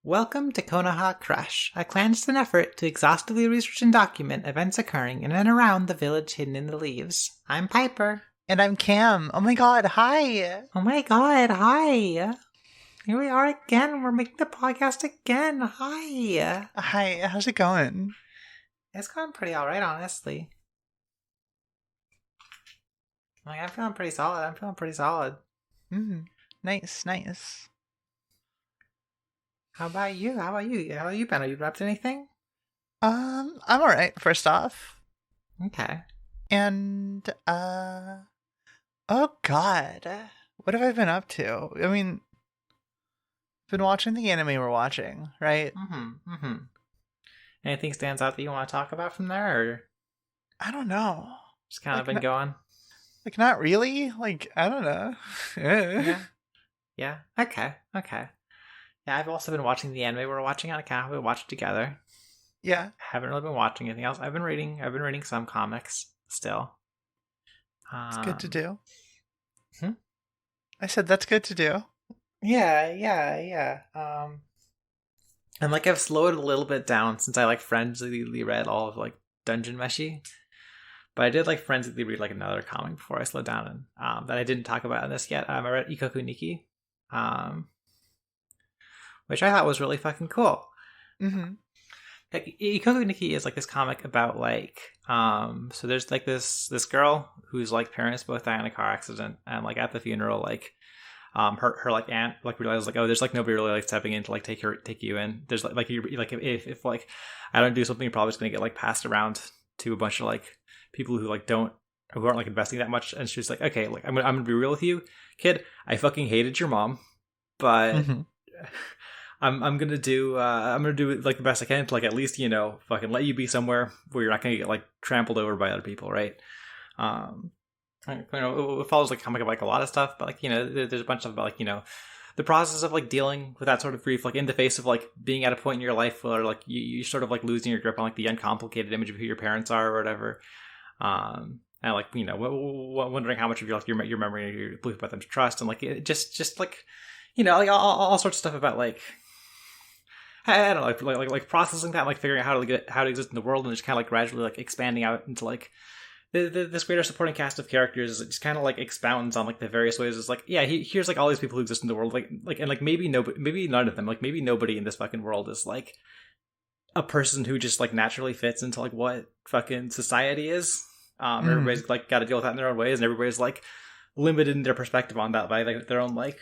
Welcome to Konoha Crush, a clandestine effort to exhaustively research and document events occurring in and around the village hidden in the leaves. I'm Piper. And I'm Cam. Oh my god, hi! Oh my god, hi! Here we are again, we're making the podcast again, hi! Hi, how's it going? It's going pretty alright, honestly. I'm feeling pretty solid, Nice. How about you? How have you been? Have you been up to anything? I'm alright, first off. Okay. And, oh god. What have I been up to? I mean, been watching the anime we're watching, right? Anything stands out that you want to talk about from there, or I don't know. just kind of been going? Like, not really? Like, I don't know. Yeah. Okay. Yeah, I've also been watching the anime we're watching on account. We watched it together. Yeah. Haven't really been watching anything else. I've been reading some comics still. It's good to do. Hmm? I said that's good to do. Yeah. And I've slowed it a little bit down since I frenziedly read all of Dungeon Meshi. But I did frenziedly read another comic before I slowed down, and that I didn't talk about in this yet. I read Ikoku Nikki, which I thought was really fucking cool. Mm-hmm. Ikoku Nikki is this comic about so there's this girl whose parents both die in a car accident, and at the funeral her aunt realizes oh, there's nobody really stepping in to take you in. There's if I don't do something, you're probably just gonna get passed around to a bunch of people who aren't investing that much. And she's okay, I'm gonna be real with you, kid. I fucking hated your mom, but I'm gonna do the best I can to at least fucking let you be somewhere where you're not gonna get trampled over by other people, right? It follows comic of a lot of stuff, but there's a bunch of about the process of dealing with that sort of grief, in the face of being at a point in your life where you sort of losing your grip on the uncomplicated image of who your parents are or whatever, and wondering how much of your memory and your belief about them to trust, and all sorts of stuff about I don't know, processing that, figuring out how to exist in the world, and just kind of gradually expanding out into this greater supporting cast of characters. It just kind of expounds on the various ways. It's here's all these people who exist in the world, and maybe none of them, maybe nobody in this fucking world is a person who just naturally fits into what fucking society is. Everybody's got to deal with that in their own ways, and everybody's limited in their perspective on that by their own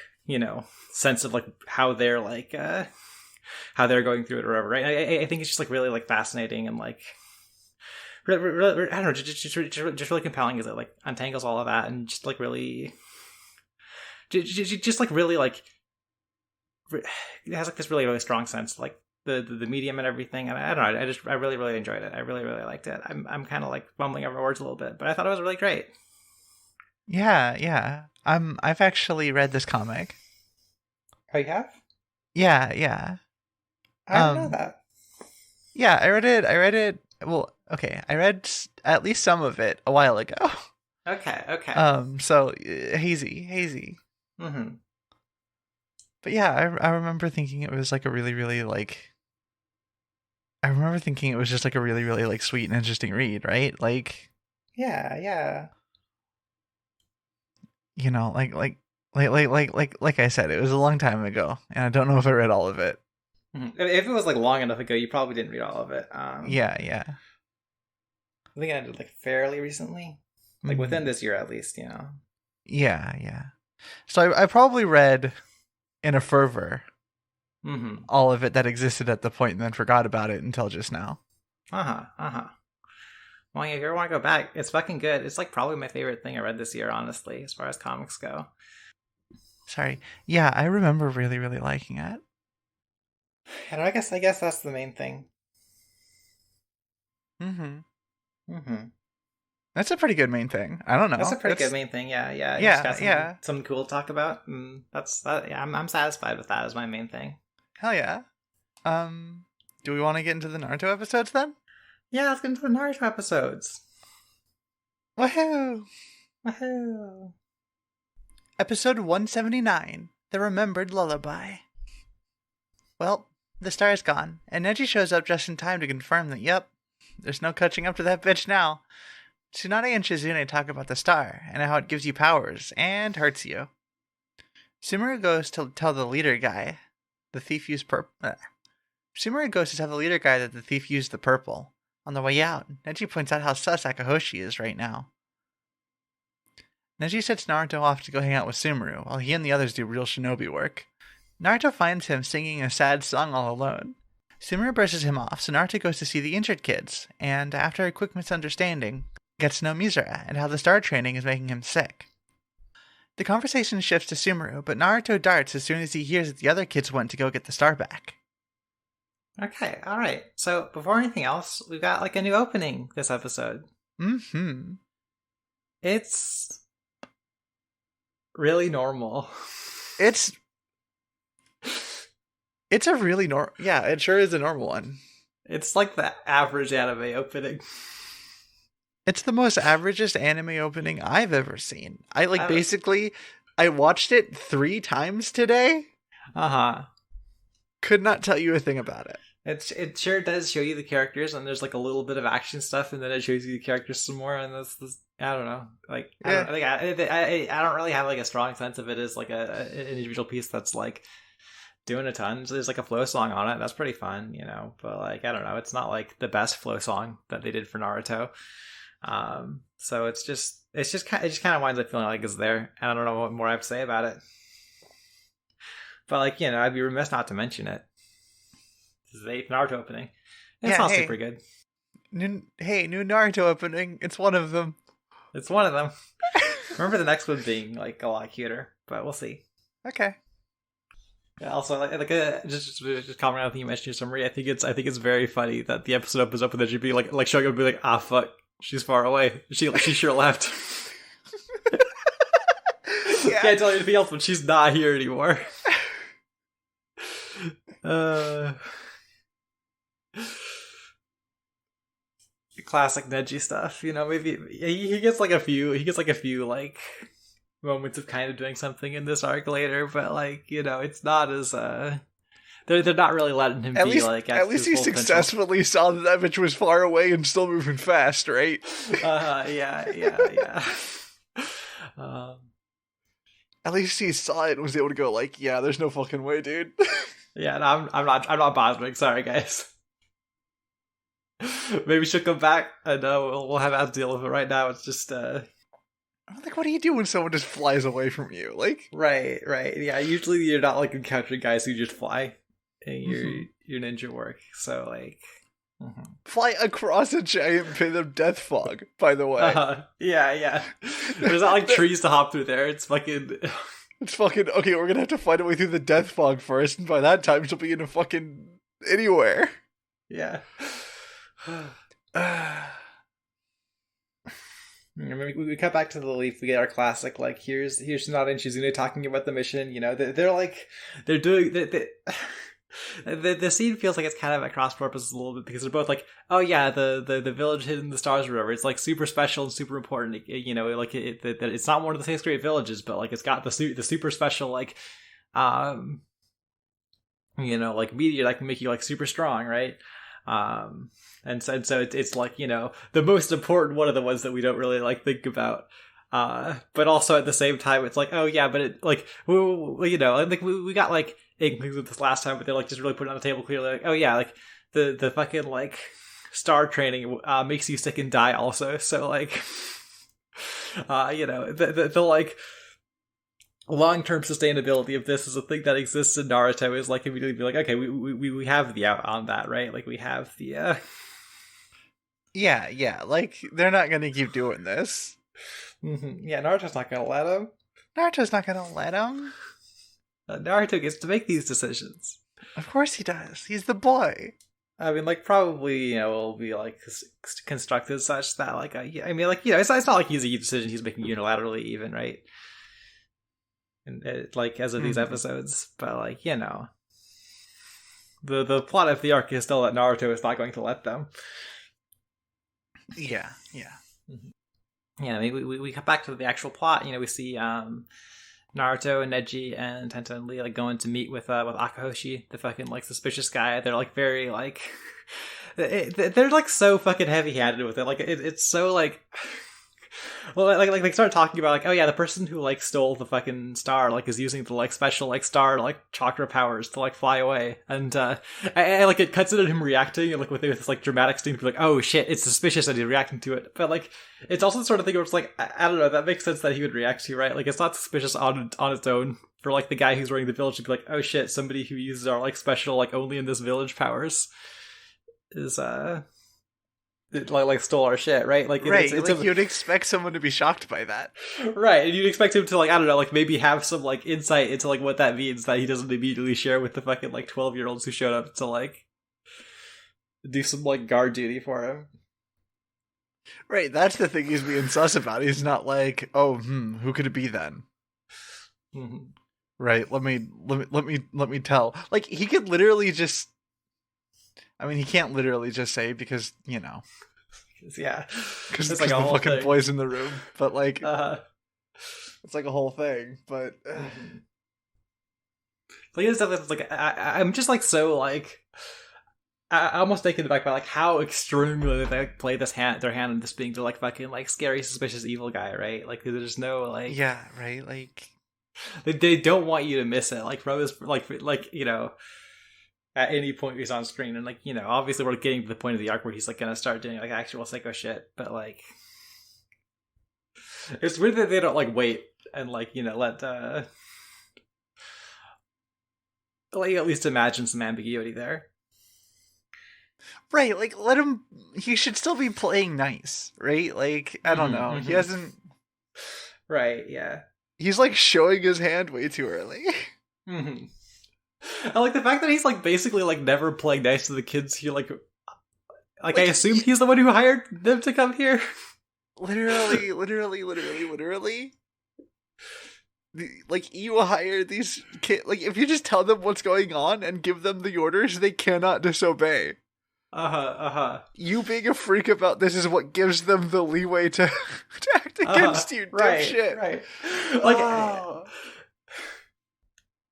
sense of how they're how they're going through it or whatever, right? I think it's just really fascinating and really, I don't know, just really compelling, as it untangles all of that and just really really it has this really strong sense the medium and everything, and I don't know, I really enjoyed it. I really liked it. I'm kind of bumbling over words a little bit, but I thought it was really great. Yeah. I've actually read this comic. Oh, you have? Yeah. I didn't know that. Yeah, I read it. Well, okay, I read at least some of it a while ago. Okay. So hazy. Mm-hmm. But yeah, I remember thinking it was a really I remember thinking it was just a really sweet and interesting read, right? Yeah. Like I said, it was a long time ago, and I don't know if I read all of it. Mm-hmm. If it was long enough ago, you probably didn't read all of it. Yeah. I think I did fairly recently, within this year at least, Yeah. So I probably read in a fervor all of it that existed at the point, and then forgot about it until just now. Well, yeah, if you ever want to go back, it's fucking good. It's probably my favorite thing I read this year, honestly, as far as comics go. Sorry. Yeah, I remember really liking it. And I guess that's the main thing. That's a pretty good main thing. I don't know. That's a pretty good main thing. Yeah. Yeah. Something cool to talk about. And that's that. Yeah, I'm satisfied with that as my main thing. Hell yeah. Do we want to get into the Naruto episodes then? Yeah, let's get into the Naruto episodes. Woohoo! Episode 179, The Remembered Lullaby. Well, The star is gone, and Neji shows up just in time to confirm that, yep, there's no catching up to that bitch now. Tsunade and Shizune talk about the star, and how it gives you powers, and hurts you. Sumeru goes to tell the leader guy the thief used Sumeru goes to tell the leader guy that the thief used the purple. On the way out, Neji points out how sus Akahoshi is right now. Neji sets Naruto off to go hang out with Sumeru, while he and the others do real shinobi work. Naruto finds him singing a sad song all alone. Sumeru brushes him off, so Naruto goes to see the injured kids, and after a quick misunderstanding, gets to know Mizura and how the star training is making him sick. The conversation shifts to Sumeru, but Naruto darts as soon as he hears that the other kids went to go get the star back. Okay, alright. So, before anything else, we've got like a new opening this episode. Mm-hmm. It's really normal. It's a really normal... Yeah, it sure is a normal one. It's like the average anime opening. It's the most averagest anime opening I've ever seen. I watched it 3 times today. Uh-huh. Could not tell you a thing about it. It sure does show you the characters, and there's like a little bit of action stuff, and then it shows you the characters some more, and that's I don't know. Like, yeah. I don't really have like a strong sense of it as like an individual piece that's like doing a ton. So there's like a flow song on it. That's pretty fun, you know. But like, I don't know. It's not like the best flow song that they did for Naruto. So it just kind of winds up feeling like it's there. And I don't know what more I have to say about it. But like, you know, I'd be remiss not to mention it. This is the 8th Naruto opening. It's not super good. New Naruto opening. It's one of them. It's one of them. Remember the next one being like a lot cuter, but we'll see. Okay. Yeah, also, just comment on the you mentioned your summary. I think it's very funny that the episode opens up with her being like showing up and be like, ah, fuck, she's far away. She sure left. Yeah. Can't tell you anything else, but she's not here anymore. Classic Neji stuff, you know. Maybe he gets like a few like moments of kind of doing something in this arc later, but like, you know, it's not as they're not really letting him at least he successfully saw that bitch was far away and still moving fast, right? Yeah. At least he saw it and was able to go like, yeah, there's no fucking way, dude. Yeah, no, I'm not bothering. Sorry, guys. Maybe she'll come back and we'll have to deal with it. Right now, it's just I'm like, what do you do when someone just flies away from you? Like, right. Yeah, usually you're not like encountering guys who just fly in your ninja work. So like, fly across a giant pit of death fog. By the way, yeah. There's not like trees to hop through there. It's fucking. It's fucking okay. We're gonna have to find a way through the death fog first, and by that time, she'll be in a fucking anywhere. Yeah. We cut back to the leaf. We get our classic like here's Tsunade and Shizune talking about the mission. You know, they're doing the scene feels like it's kind of at cross purposes a little bit because they're both like, oh yeah, the village hidden in the stars or whatever. It's like super special and super important. You know, like it's not one of the 6 great villages, but like it's got the super special like you know, like meteor that can make you like super strong, right? And so it's like, you know, the most important one of the ones that we don't really like think about. But also at the same time, it's like, oh yeah, but it like, you know, I think we got like inklings with this last time, but they're like just really putting it on the table clearly, like, oh yeah, like the fucking like star training makes you sick and die also. So like, you know, the like long-term sustainability of this is a thing that exists in Naruto is like immediately be like, okay, we have the out on that, right? Like we have the yeah, like they're not gonna keep doing this. Yeah, Naruto's not gonna let him. Naruto gets to make these decisions. Of course he does. He's the boy. I mean, like, probably, you know, will be, like, constructed such that, like, I mean, like, you know, it's not like he's a decision he's making unilaterally even, right? And like, as of these episodes. But, like, you know, the plot of the arc is still that Naruto is not going to let them. Yeah. Yeah, I mean, we come back to the actual plot. You know, we see Naruto and Neji and Tenta and Lee like going to meet with Akahoshi, the fucking like suspicious guy. They're like very like they're like so fucking heavy handed with it. Like it's so like. Well, like they start talking about like, oh yeah, the person who like stole the fucking star like is using the like special like star like chakra powers to like fly away, and like it cuts into him reacting and like with this like dramatic scene, like oh shit, it's suspicious that he's reacting to it, but like it's also the sort of thing where it's like I don't know, that makes sense that he would react to, right? Like it's not suspicious on its own for like the guy who's running the village to be like, oh shit, somebody who uses our like special like only in this village powers is like stole our shit, right? Like, right, it's like you'd expect someone to be shocked by that, right? And you'd expect him to like I don't know, like maybe have some like insight into like what that means that he doesn't immediately share with the fucking like 12-year-olds who showed up to like do some like guard duty for him. Right, that's the thing he's being sus about. He's not like, oh, who could it be then? Mm-hmm. Right, let me tell. Like he could literally just. I mean, he can't literally just say because, you know. Yeah. Because it's like like the fucking thing. Boys in the room. But like, it's like a whole thing. But. Like, it's stuff that's like, I'm just like so like. I almost taken aback by like how extremely they like, play their hand in this being to like fucking like scary, suspicious, evil guy, right? Like, there's no like. Yeah, right? Like. They don't want you to miss it. Like, from his, like, you know. At any point he's on screen, and like, you know, obviously we're getting to the point of the arc where he's like gonna start doing like actual psycho shit, but like it's weird that they don't like wait and like, you know, let like at least imagine some ambiguity there. Right, like let him, he should still be playing nice, right? Like I don't know, he hasn't. Right, yeah, he's like showing his hand way too early. I like the fact that he's like basically like never playing nice to the kids here. Like I assume he's the one who hired them to come here. Literally. Like you hire these kids. Like if you just tell them what's going on and give them the orders, they cannot disobey. You being a freak about this is what gives them the leeway to act against you. Right, shit. Right. Like.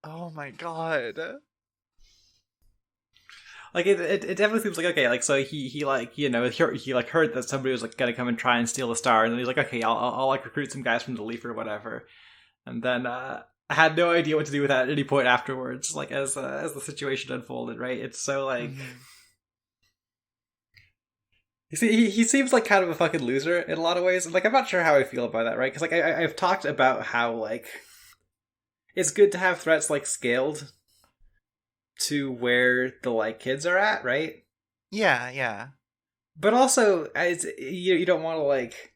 Oh my god. Like it definitely seems like okay, like so he like, you know, he like heard that somebody was like gonna come and try and steal the star, and then he's like, okay, I'll like recruit some guys from the Leaf or whatever, and then I had no idea what to do with that at any point afterwards. Like as the situation unfolded, right? It's so like. You see, he seems like kind of a fucking loser in a lot of ways, and like I'm not sure how I feel about that, right? Because like I've talked about how like. It's good to have threats like scaled to where the like kids are at, right? Yeah. But also, you don't want to like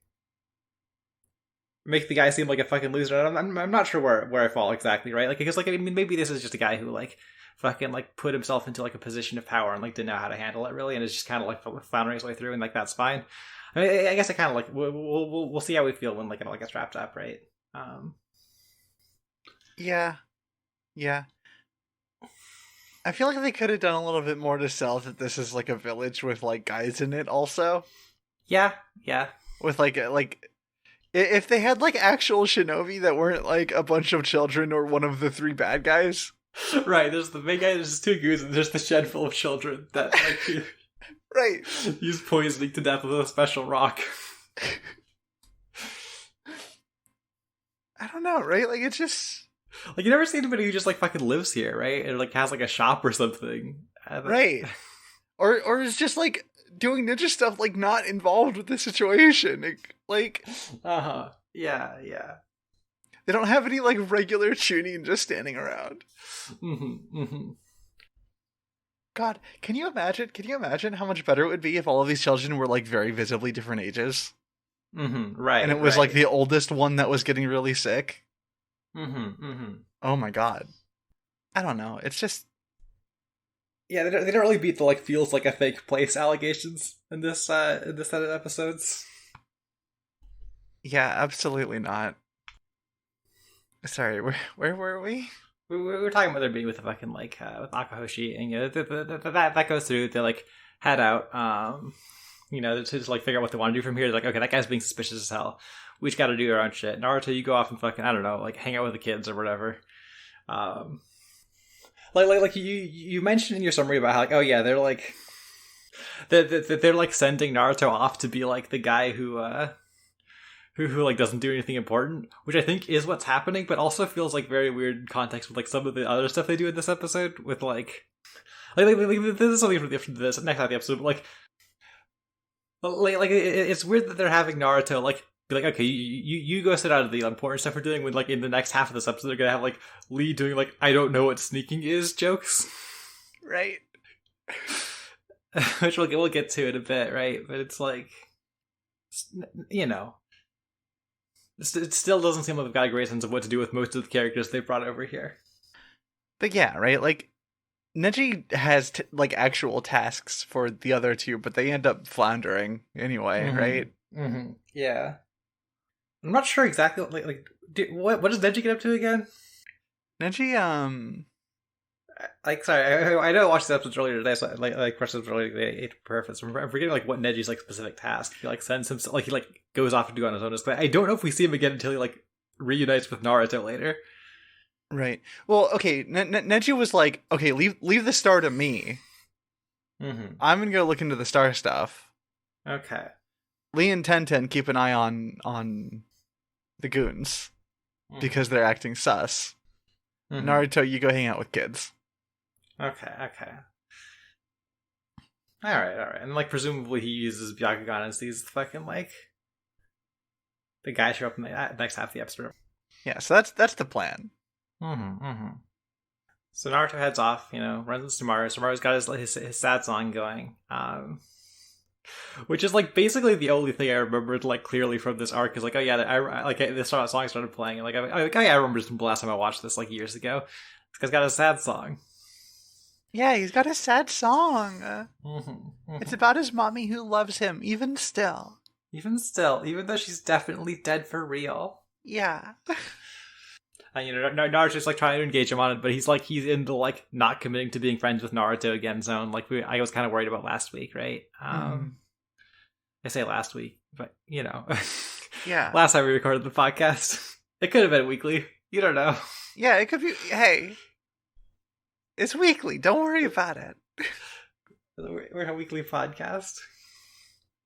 make the guy seem like a fucking loser. I'm not sure where I fall exactly, right? Like because like I mean maybe this is just a guy who like fucking like put himself into like a position of power and like didn't know how to handle it really, and is just kind of like floundering his way through, and like that's fine. I mean, I guess I kind of like we'll see how we feel when like it all gets wrapped up, right? Yeah. I feel like they could have done a little bit more to sell that this is like a village with like guys in it also. Yeah. With like if they had like actual shinobi that weren't like a bunch of children or one of the three bad guys. Right, there's the big guy, there's two goons, and there's the shed full of children that like right. Use poisoning to death with a special rock. I don't know, right? Like it's just like you never see anybody who just like fucking lives here, right? Or like has like a shop or something. Right. Or is just like doing ninja stuff like not involved with the situation. Like Yeah. They don't have any like regular Chunin just standing around. God, can you imagine how much better it would be if all of these children were like very visibly different ages? Right. And it was like the oldest one that was getting really sick. Oh my god. I don't know. It's just. Yeah, they don't really beat the like feels like a fake place allegations in this set of episodes. Yeah, absolutely not. Sorry, where were we? We were talking about their being with the fucking like with Akahoshi, and you know that goes through. They like head out, you know, to just like figure out what they want to do from here. They're like, okay, that guy's being suspicious as hell. we just got to do our own shit. Naruto, you go off and fucking, I don't know, like hang out with the kids or whatever. Like you mentioned in your summary about how like, oh yeah, they're like they're like sending Naruto off to be like the guy who like doesn't do anything important, which I think is what's happening, but also feels like very weird in context with like some of the other stuff they do in this episode with like this is something from this next half of the episode, but it's weird that they're having Naruto like be like, okay, you go sit out of the important stuff we're doing, when like in the next half of this episode they're gonna have like Lee doing like I don't know what sneaking is jokes, Right. which we'll get to in a bit, right? But it's like, you know, it still doesn't seem like we've got a great sense of what to do with most of the characters they brought over here. But yeah, right? Like, Neji has, like, actual tasks for the other two, but they end up floundering anyway, right? Mm-hmm. Yeah. I'm not sure exactly, what does Neji get up to again? Neji, Like, sorry, I know I watched the episodes earlier today, so like questions earlier today to prepare. So I'm forgetting like what Neji's like specific task. He like sends him, like he like goes off to do on his own. I don't know if we see him again until he like reunites with Naruto later. Right. Well, okay, Neji was like, okay, leave the star to me. Mm-hmm. I'm gonna go look into the star stuff. Okay. Lee and Tenten keep an eye on the goons because they're acting sus. Mm-hmm. Naruto, you go hang out with kids. Okay. All right. And like presumably he uses Byakugan and sees the fucking like the guy show up in the next half of the episode. Yeah, so that's the plan. Mm-hmm. So Naruto heads off, runs into Sumaru. Sumaru's got his sad song going, which is like basically the only thing I remembered like clearly from this arc is like, oh yeah, this song started playing, and I remember this from the last time I watched this like years ago. This guy's got a sad song. Yeah, he's got a sad song. Mm-hmm. It's about his mommy who loves him, even still. Even though she's definitely dead for real. Yeah. And Naruto's like trying to engage him on it, but he's in the like not committing to being friends with Naruto again zone. Like I was kind of worried about last week, right? I say last week, but yeah. Last time we recorded the podcast, it could have been weekly. You don't know. Yeah, it could be. Hey, it's weekly. Don't worry about it. We're a weekly podcast.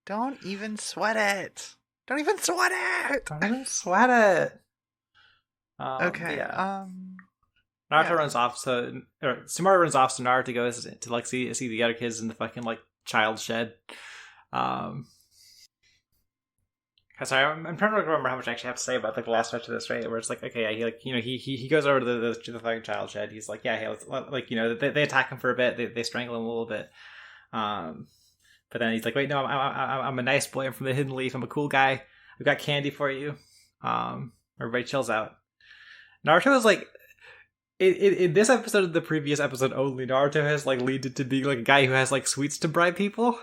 Don't even sweat it. Don't even sweat it. Okay. Yeah. Naruto runs off, so Sumaru runs off, so Naruto goes to like see the other kids in the fucking like child shed. Sorry, I'm trying to remember how much I actually have to say about like the last stretch of this, right? Where it's like, okay, yeah, he goes over to the fucking child shed. He's like, yeah, hey, let's they attack him for a bit, they strangle him a little bit, but then he's like, wait, no, I'm a nice boy. I'm from the Hidden Leaf. I'm a cool guy. I've got candy for you. Everybody chills out. Naruto is like, in this episode and the previous episode only, Naruto has like leaded to being like a guy who has like sweets to bribe people.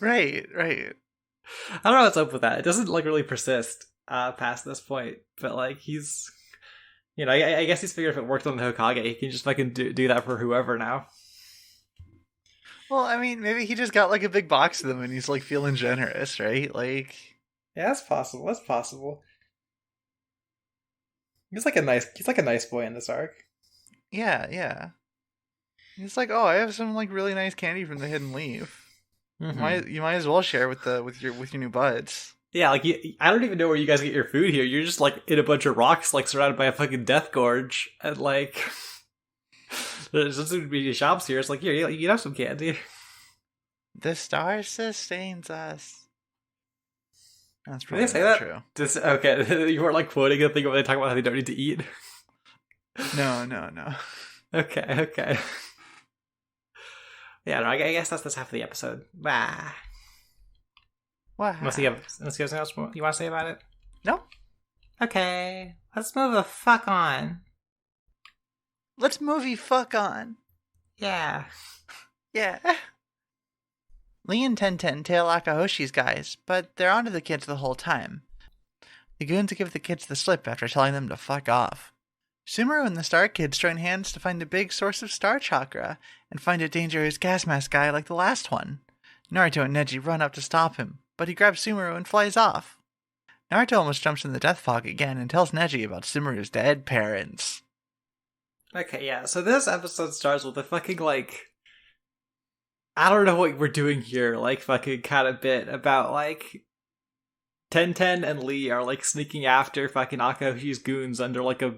Right. I don't know what's up with that. It doesn't like really persist past this point, but like he's, I guess he's figured if it worked on the Hokage, he can just fucking do that for whoever now. Well, I mean, maybe he just got like a big box of them and he's like feeling generous, right? Like, yeah, that's possible. He's like a nice boy in this arc. Yeah. He's like, oh, I have some like really nice candy from the Hidden Leaf. Mm-hmm. You might as well share with your new buds. Yeah, like I don't even know where you guys get your food here. You're just like in a bunch of rocks, like surrounded by a fucking death gorge, and like there's going to be shops here. It's like, here, you have some candy. The star sustains us. That's probably not true. Okay, you weren't like quoting a thing where they talk about how they don't need to eat. No. Okay. Yeah, no, I guess that's this half of the episode. Bah. What? Unless you have something else you want to say about it? No. Okay, let's move the fuck on. Let's movie fuck on. Yeah. Lee and Tenten tail Akahoshi's guys, but they're onto the kids the whole time. The goons give the kids the slip after telling them to fuck off. Sumaru and the Star Kids join hands to find a big source of star chakra and find a dangerous gas mask guy like the last one. Naruto and Neji run up to stop him, but he grabs Sumaru and flies off. Naruto almost jumps in the death fog again and tells Neji about Sumeru's dead parents. Okay, yeah. So this episode starts with a fucking like, I don't know what we're doing here, like fucking kind of bit about like Ten and Lee are like sneaking after fucking Akahoshi's goons under like a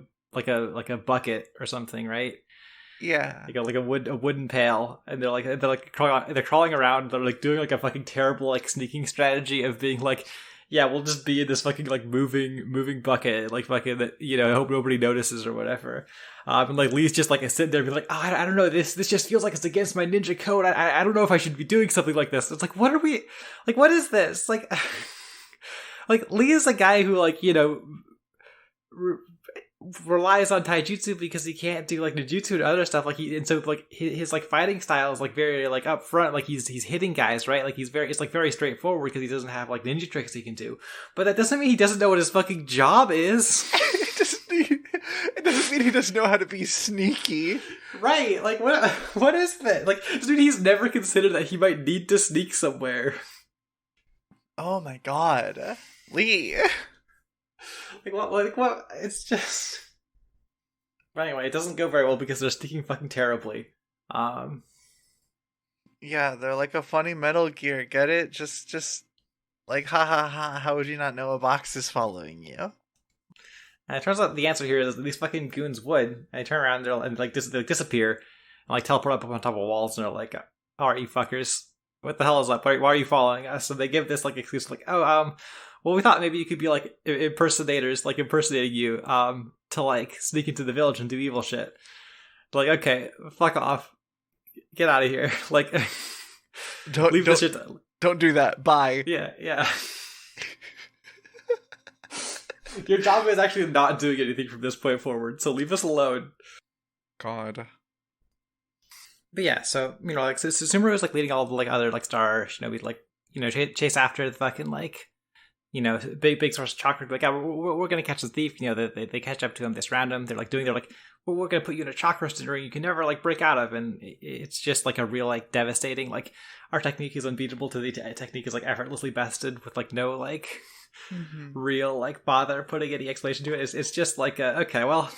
bucket or something, right? Yeah. Like a wooden pail, and they're crawling around. They're like doing like a fucking terrible like sneaking strategy of being like, yeah, we'll just be in this fucking like moving bucket, like fucking that, you know, I hope nobody notices or whatever. And like Lee's just like sitting there, and be like, oh, I don't know, this just feels like it's against my ninja code. I don't know if I should be doing something like this. It's like, what are we, like, what is this? Like, like Lee is a guy who like, you know, relies on taijutsu because he can't do like ninjutsu and other stuff, like and so like his like fighting style is like very like up front, like he's hitting guys, right? Like it's like very straightforward because he doesn't have like ninja tricks he can do, but that doesn't mean he doesn't know what his fucking job is. It doesn't mean he doesn't know how to be sneaky, right? Like what is that? Like, dude, he's never considered that he might need to sneak somewhere. Oh my god, Lee. Like what? It's just. But anyway, it doesn't go very well because they're sneaking fucking terribly. Yeah, they're like a funny Metal Gear. Get it? Just like ha ha ha. How would you not know a box is following you? And it turns out the answer here is that these fucking goons would. And they turn around and like disappear and like teleport up on top of walls, and they're like, "All right, you fuckers, what the hell is up? Why are you following us?" So they give this like excuse, like, "Oh, well, we thought maybe you could be like impersonators, like impersonating you, to like sneak into the village and do evil shit." Like, okay, fuck off, get out of here. Like, leave this shit. Don't do that. Bye. Yeah. Your job is actually not doing anything from this point forward, so leave us alone. God. But yeah, so you know, like so Sumeru is like leading all the like other like star shinobi, like, you know, chase after the fucking like, you know, big source of chakra. Like, yeah, we're gonna catch the thief. You know, they catch up to him, they surround him. They're like well, we're gonna put you in a chakra ring you can never like break out of, and it's just like a real like devastating, like, our technique is unbeatable to the technique is like effortlessly bested with like no like real like bother putting any explanation to it. It's just like okay, well,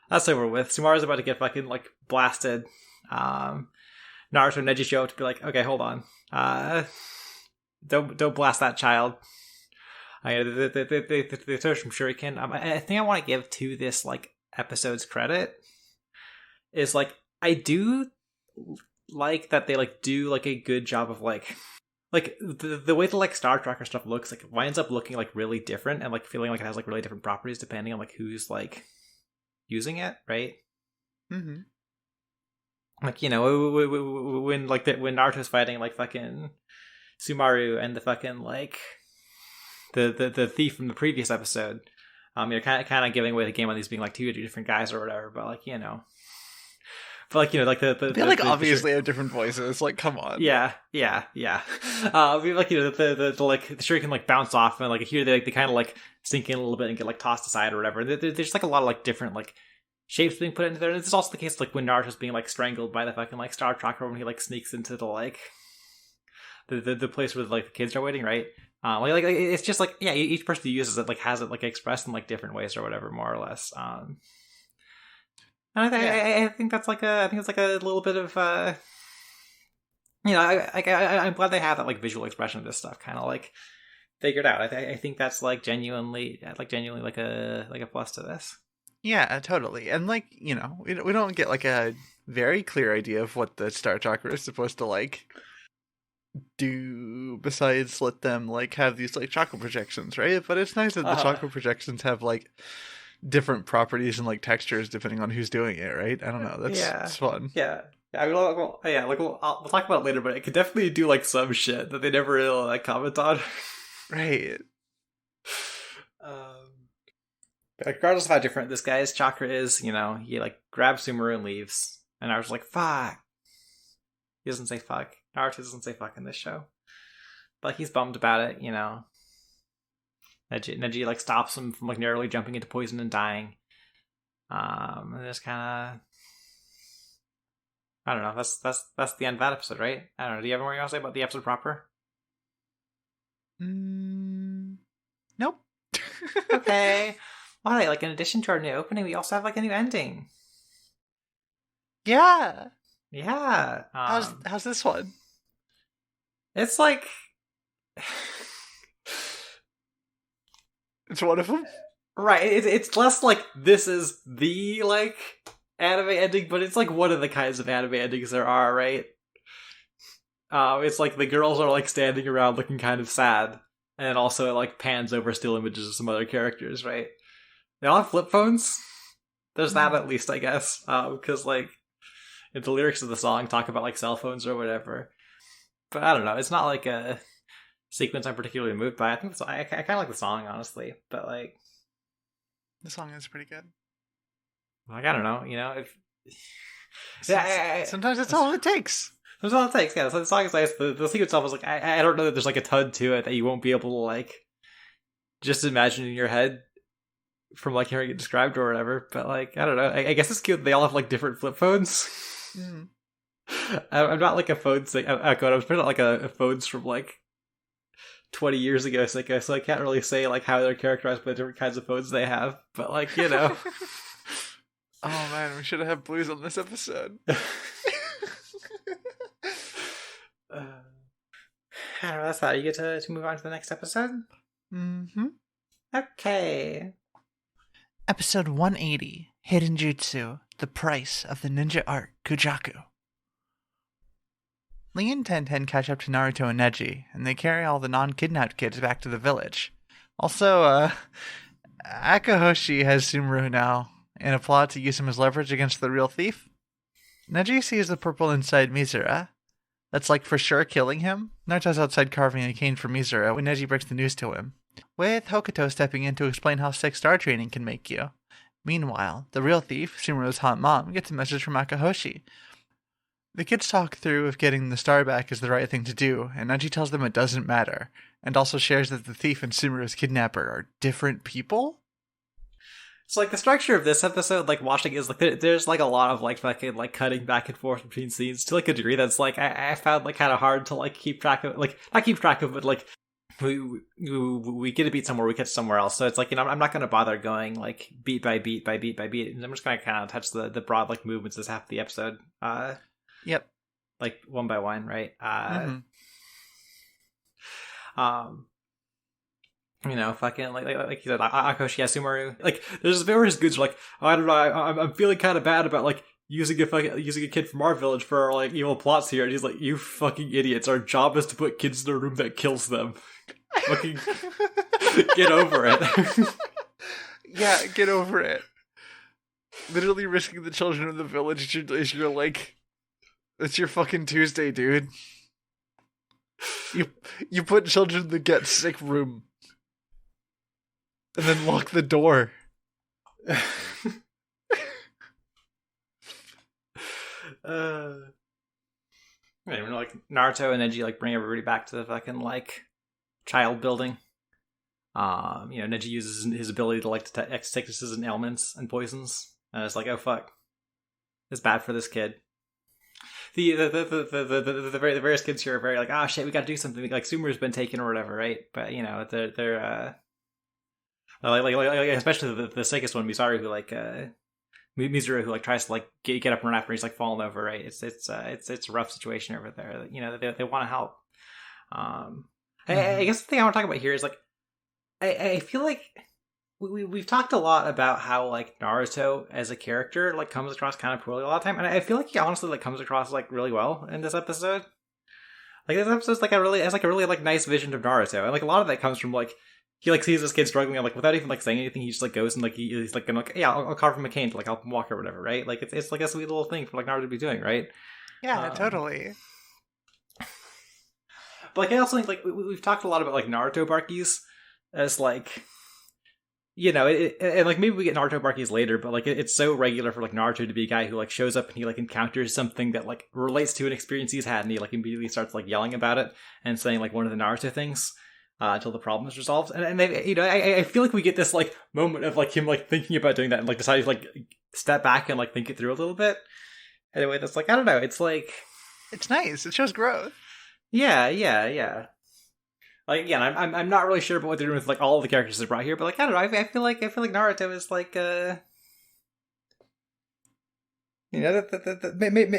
that's over with. Sumaru's about to get fucking like blasted. Naruto and Neji show up to be like, okay, hold on, don't blast that child. They throw some shuriken. I think I want to give to this like episode's credit is like, I do like that they like do like a good job of like the way the like Star Tracker stuff looks, like, it winds up looking like really different and like feeling like it has like really different properties depending on like who's like using it, right? Mm-hmm. Like, you know, when like when Naruto's fighting like fucking Sumaru and the fucking like the thief from the previous episode, you're kind of giving away the game on these being like two different guys or whatever, but like, you know. But like, you know, like they like obviously have different voices. Like, come on. Yeah. Like, you know, the like the shuriken like bounce off, and like here they kind of like sink in a little bit and get like tossed aside or whatever. There's like a lot of like different like shapes being put into there. And this is also the case like when Naruto's being like strangled by the fucking like Star Chakra when he like sneaks into the like the place where like the kids are waiting, right? Like it's just like, yeah, each person who uses it like has it like expressed in like different ways or whatever, more or less. And I think that's like I think it's like a little bit of you know, I'm glad they have that like visual expression of this stuff kind of like figured out. I think that's like genuinely like a plus to this. Yeah, totally. And like, you know, we don't get like a very clear idea of what the Star Chakra is supposed to like do besides let them like have these like chakra projections, right? But it's nice that the chakra projections have like different properties and like textures depending on who's doing it, right? I don't know. It's fun. Yeah. I mean, we'll talk about it later, but it could definitely do like some shit that they never really like comment on. Right. Regardless of how different this guy's chakra is, you know, he like grabs Sumeru and leaves, and I was like, "Fuck." He doesn't say fuck. Naruto doesn't say fuck in this show, but like, he's bummed about it, you know. Neji like stops him from like narrowly jumping into poison and dying. And just kind of, I don't know. That's the end of that episode, right? I don't know. Do you have more you want to say about the episode proper? Nope. Okay. Why? Like, in addition to our new opening, we also have like a new ending. Yeah. Yeah. How's this one? It's like It's one of them. right. It's less like this is the like anime ending, but it's like one of the kinds of anime endings there are, right? It's like the girls are like standing around looking kind of sad, and also it like pans over still images of some other characters, right? They all have flip phones. There's that at least, I guess, because like if the lyrics of the song talk about like cell phones or whatever. But I don't know. It's not like a sequence I'm particularly moved by. I think I kind of like the song, honestly, but like The song is pretty good. I don't know. If Sometimes that's all it takes. That's all it takes. Yeah, so the song is nice. The sequence itself is like I don't know that there's like a ton to it that you won't be able to like just imagine in your head from like hearing it described or whatever. But like I don't know. I guess it's cute. They all have like different flip phones. Mm. I'm not like a phone thing. I was pretty like a phones from like 20 years ago, so I can't really say like how they're characterized by the different kinds of phones they have. But like Oh man, we should have had blues on this episode. I don't know. That's how you get to move on to the next episode. Mm-hmm. Okay. Episode 180, Hidden Jutsu, the price of the ninja art Kujaku. Lee and Tenten catch up to Naruto and Neji, and they carry all the non-kidnapped kids back to the village. Also, Akahoshi has Sumeru now, in a plot to use him as leverage against the real thief. Neji sees the purple inside Mizura. That's like for sure killing him. Naruto's outside carving a cane for Mizura when Neji breaks the news to him, with Hokuto stepping in to explain how 6-star training can make you. Meanwhile, the real thief, Sumeru's hot mom, gets a message from Akahoshi. The kids talk through if getting the star back is the right thing to do, and Neji tells them it doesn't matter, and also shares that the thief and Sumeru's kidnapper are different people? So like the structure of this episode, like watching is like there's like a lot of like fucking like cutting back and forth between scenes to like a degree that's like I found like kind of hard to like keep track of, like not keep track of, but like we get a beat somewhere, we catch somewhere else. So it's like, I'm not going to bother going like beat by beat by beat by beat. I'm just going to kind of touch the broad like movements as half of the episode. Yep. Like one by one, right? Fucking like you said, Akoshi Yasumaru. Like, there's various goods like, I don't know, I'm feeling kind of bad about like using a kid from our village for our like evil plots here, and he's like, you fucking idiots! Our job is to put kids in a room that kills them. Fucking get over it. Yeah, get over it. Literally risking the children of the village is your like, it's your fucking Tuesday, dude. You put children in the get sick room. And then lock the door. Like Naruto and Neji like bring everybody back to the fucking like child building. Neji uses his ability to like detect sicknesses and ailments and poisons, and it's like, oh fuck, it's bad for this kid. The various kids here are very like, oh shit, we got to do something. Like Sumeru's been taken or whatever, right? But they're like especially the sickest one, Misaru, who like Mizuru, who like tries to like get up and run after he's like falling over, right? It's a rough situation over there. They want to help. I guess the thing I want to talk about here is like I feel like we've talked a lot about how like Naruto as a character like comes across kind of poorly a lot of time, and I feel like he honestly like comes across like really well in this episode. Like this episode's like has like a really like nice vision of Naruto, and like a lot of that comes from like he like sees this kid struggling, and like without even like saying anything, he just like goes and like he's like gonna like, yeah, I'll carve him a cane to like help him walk or whatever, right? Like it's like a sweet little thing for like Naruto to be doing, right? Yeah, totally. But like I also think like we've talked a lot about like Naruto Barkies as like, and like maybe we get Naruto Barkies later, but like it's so regular for like Naruto to be a guy who like shows up and he like encounters something that like relates to an experience he's had, and he like immediately starts like yelling about it and saying like one of the Naruto things. Until the problem is resolved, and they, I feel like we get this like moment of like him like thinking about doing that and like deciding to like step back and like think it through a little bit. Anyway, that's like, I don't know. It's like, it's nice. It shows growth. Yeah. Like again, I'm not really sure about what they're doing with like all of the characters they brought here, but like I don't know, I feel like Naruto is like you know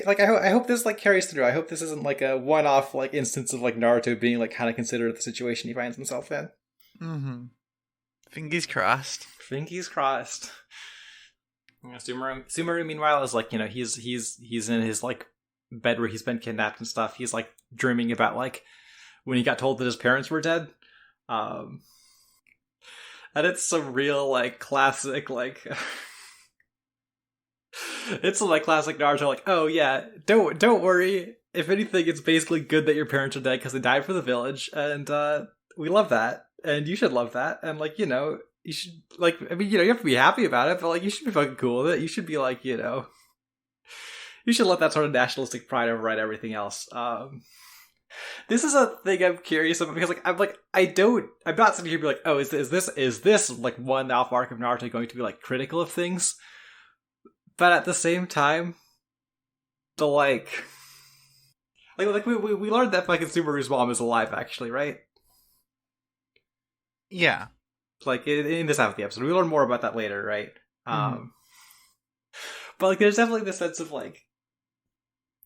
like I hope this like carries through. I hope this isn't like a one off like instance of like Naruto being like kind of considerate of the situation he finds himself in. Mm-hmm. Fingers crossed. Fingers crossed. Sumeru, meanwhile, is like, you know, he's in his like bed where he's been kidnapped and stuff. He's like dreaming about like when he got told that his parents were dead. And it's some real like classic like it's like classic Naruto like, oh yeah, don't worry. If anything, it's basically good that your parents are dead because they died for the village, and we love that, and you should love that, and like, you know, you should like, I mean, you know, you have to be happy about it, but like, you should be fucking cool with it. You should be like, you know, you should let that sort of nationalistic pride override everything else. This is a thing I'm curious about because like I'm not sitting here be like, oh, is this like one off arc of Naruto going to be like critical of things? But at the same time, the like we learned that fucking Subaru's mom is alive actually, right? Yeah. Like in this half of the episode, we learn more about that later, right? But like, there's definitely this sense of like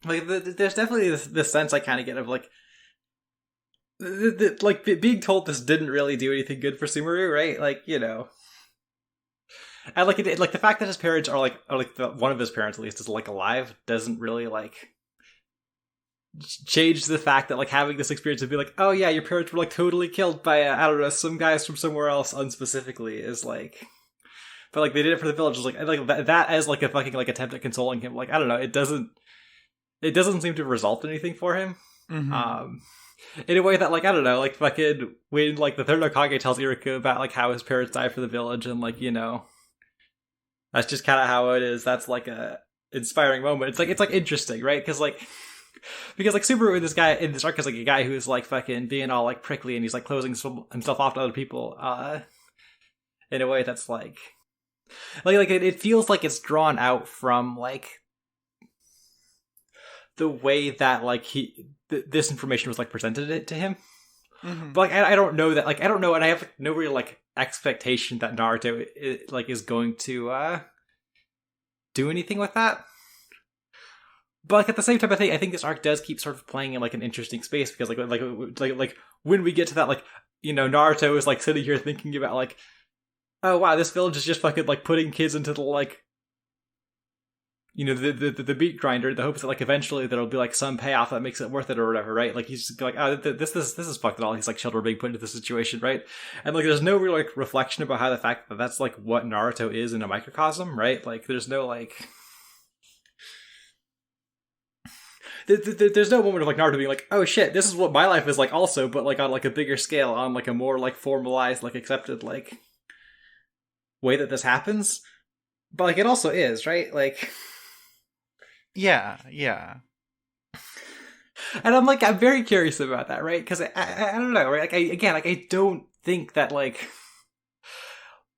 there's definitely this sense I kind of get of like, like being told this didn't really do anything good for Sumeru, right? Like, you know, and like like the fact that his parents are like one of his parents at least is like alive doesn't really like change the fact that like having this experience would be like, oh yeah, your parents were like totally killed by I don't know, some guys from somewhere else unspecifically is like, but like they did it for the village. Is like that as like a fucking like attempt at consoling him. Like I don't know, it doesn't seem to result in anything for him. Mm-hmm. In a way that like I don't know, like fucking when like the third Hokage tells Iruka about like how his parents died for the village and like, you know, that's just kind of how it is. That's like a inspiring moment. It's like interesting, right? Because like Subaru in this arc is like a guy who's like fucking being all like prickly and he's like closing himself off to other people in a way that's like it feels like it's drawn out from like the way that like this information was like presented it to him. Mm-hmm. But like I don't know that like I don't know, and I have like, no real like expectation that Naruto is going to do anything with that. But like at the same time, I think this arc does keep sort of playing in like an interesting space because like when we get to that, like, you know, Naruto is like sitting here thinking about like, oh wow, this village is just fucking like putting kids into the like, you know, the meat grinder in the hopes that like eventually there'll be like some payoff that makes it worth it or whatever, right? Like he's just like, oh, this is fucked at all. He's like children being put into this situation, right? And like there's no real like reflection about how the fact that that's like what Naruto is in a microcosm, right? Like there's no like. There's no moment of like Naruto being like, oh shit, this is what my life is like also, but like on like a bigger scale, on like a more like formalized, like accepted like way that this happens. But like it also is, right? Like yeah. And I'm very curious about that, right? Because I don't know, right? Like I don't think that like